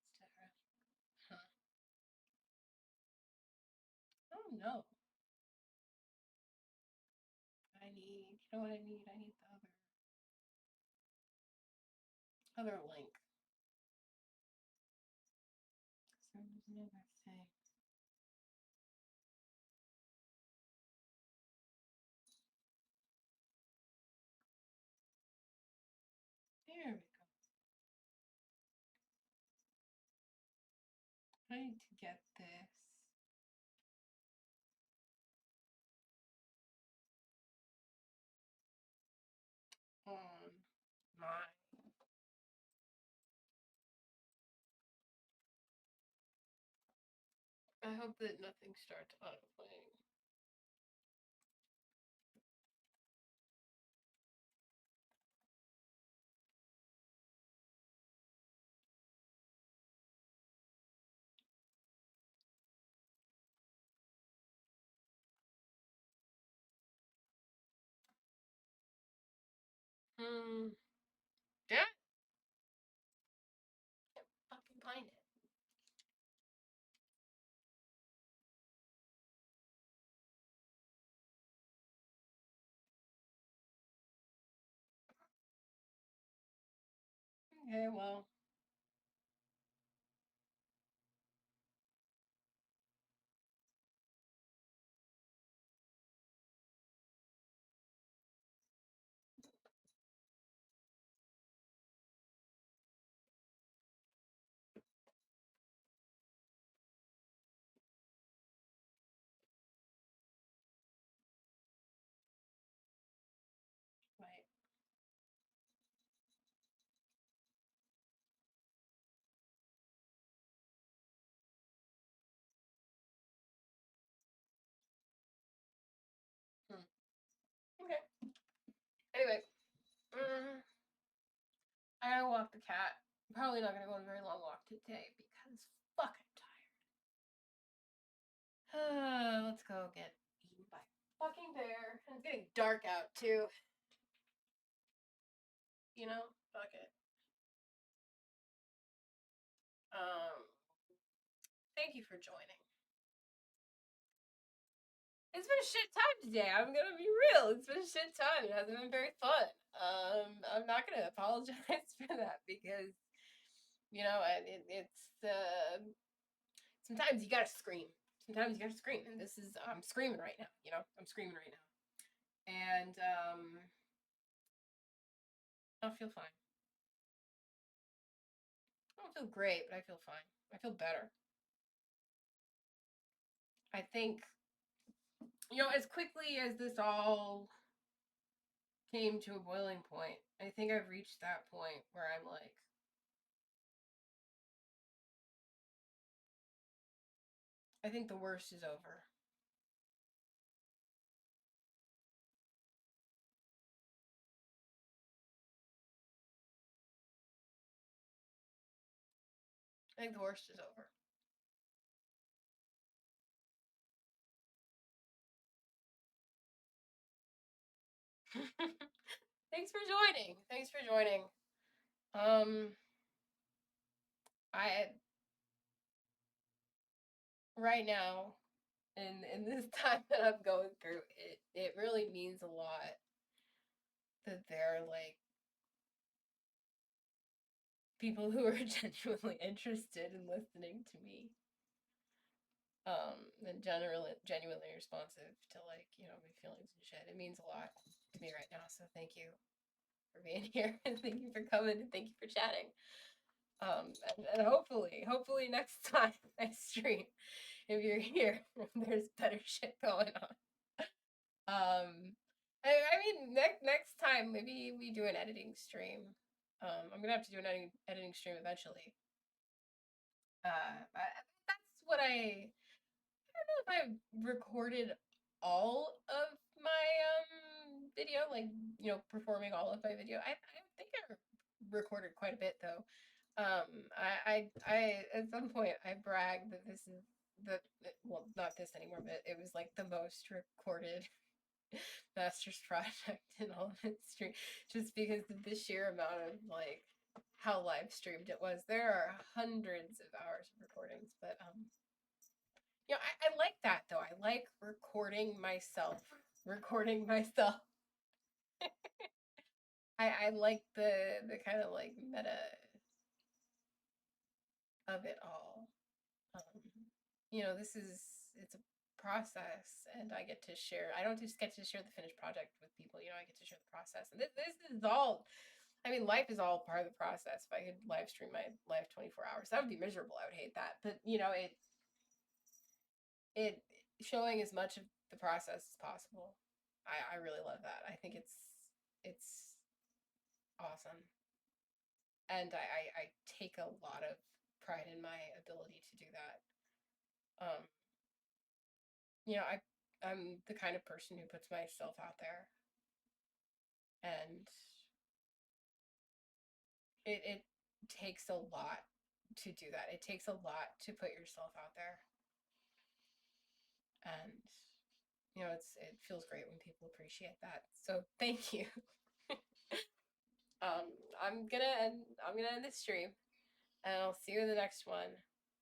[SPEAKER 1] It's different. Huh. Oh no. You know what I need? I need the other link. So there's another thing. There we go. I need to get this. On my I hope that nothing starts autoplaying. Damn it. Can't fucking find it. Okay, well. Anyway, I gotta walk the cat. I'm probably not gonna go on a very long walk today because fuck, I'm tired. Let's go get eaten by a fucking bear. And it's getting dark out too. You know, fuck it. Thank you for joining. It's been a shit time today. I'm gonna be real. It's been a shit time. It hasn't been very fun. I'm not gonna apologize for that because, you know, it's sometimes you gotta scream. Sometimes you gotta scream, and this is I'm screaming right now. You know, I'm screaming right now, and I'll feel fine. I don't feel great, but I feel fine. I feel better. I think, you know, as quickly as this all came to a boiling point, I think I've reached that point where I'm like, I think the worst is over. I think the worst is over. Thanks for joining. Thanks for joining. I right now in this time that I'm going through, it really means a lot that there are like people who are genuinely interested in listening to me. And genuinely responsive to, like, you know, my feelings and shit. It means a lot to me right now. So thank you for being here, and thank you for coming, and thank you for chatting. And hopefully next time I stream, if you're here, there's better shit going on. I mean, next time maybe we do an editing stream. I'm gonna have to do an editing stream eventually. That's what I don't know if I've recorded all of my video, like, you know, performing all of my video. I think I recorded quite a bit though. I at some point I bragged that this is the well, not this anymore, but it was like the most recorded master's project in all of history, just because of the sheer amount of like how live streamed it was. There are hundreds of hours of recordings, but you know, I like that though. I like recording myself. Recording myself. I like the kind of like meta of it all. You know, it's a process, and I get to share. I don't just get to share the finished project with people. You know, I get to share the process, and this is all. I mean, life is all part of the process. If I could live stream my life 24 hours, that would be miserable. I would hate that. But you know, it showing as much of the process as possible. I really love that. I think it's awesome, and I take a lot of pride in my ability to do that. Um, you know, I'm the kind of person who puts myself out there, and it takes a lot to do that. It takes a lot to put yourself out there, and you know, it feels great when people appreciate that. So thank you. um, I'm gonna end this stream, and I'll see you in the next one.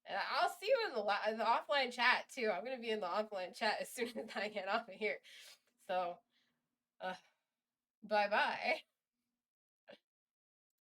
[SPEAKER 1] And I'll see you in the offline chat too. I'm gonna be in the offline chat as soon as I get off of here. So, bye bye.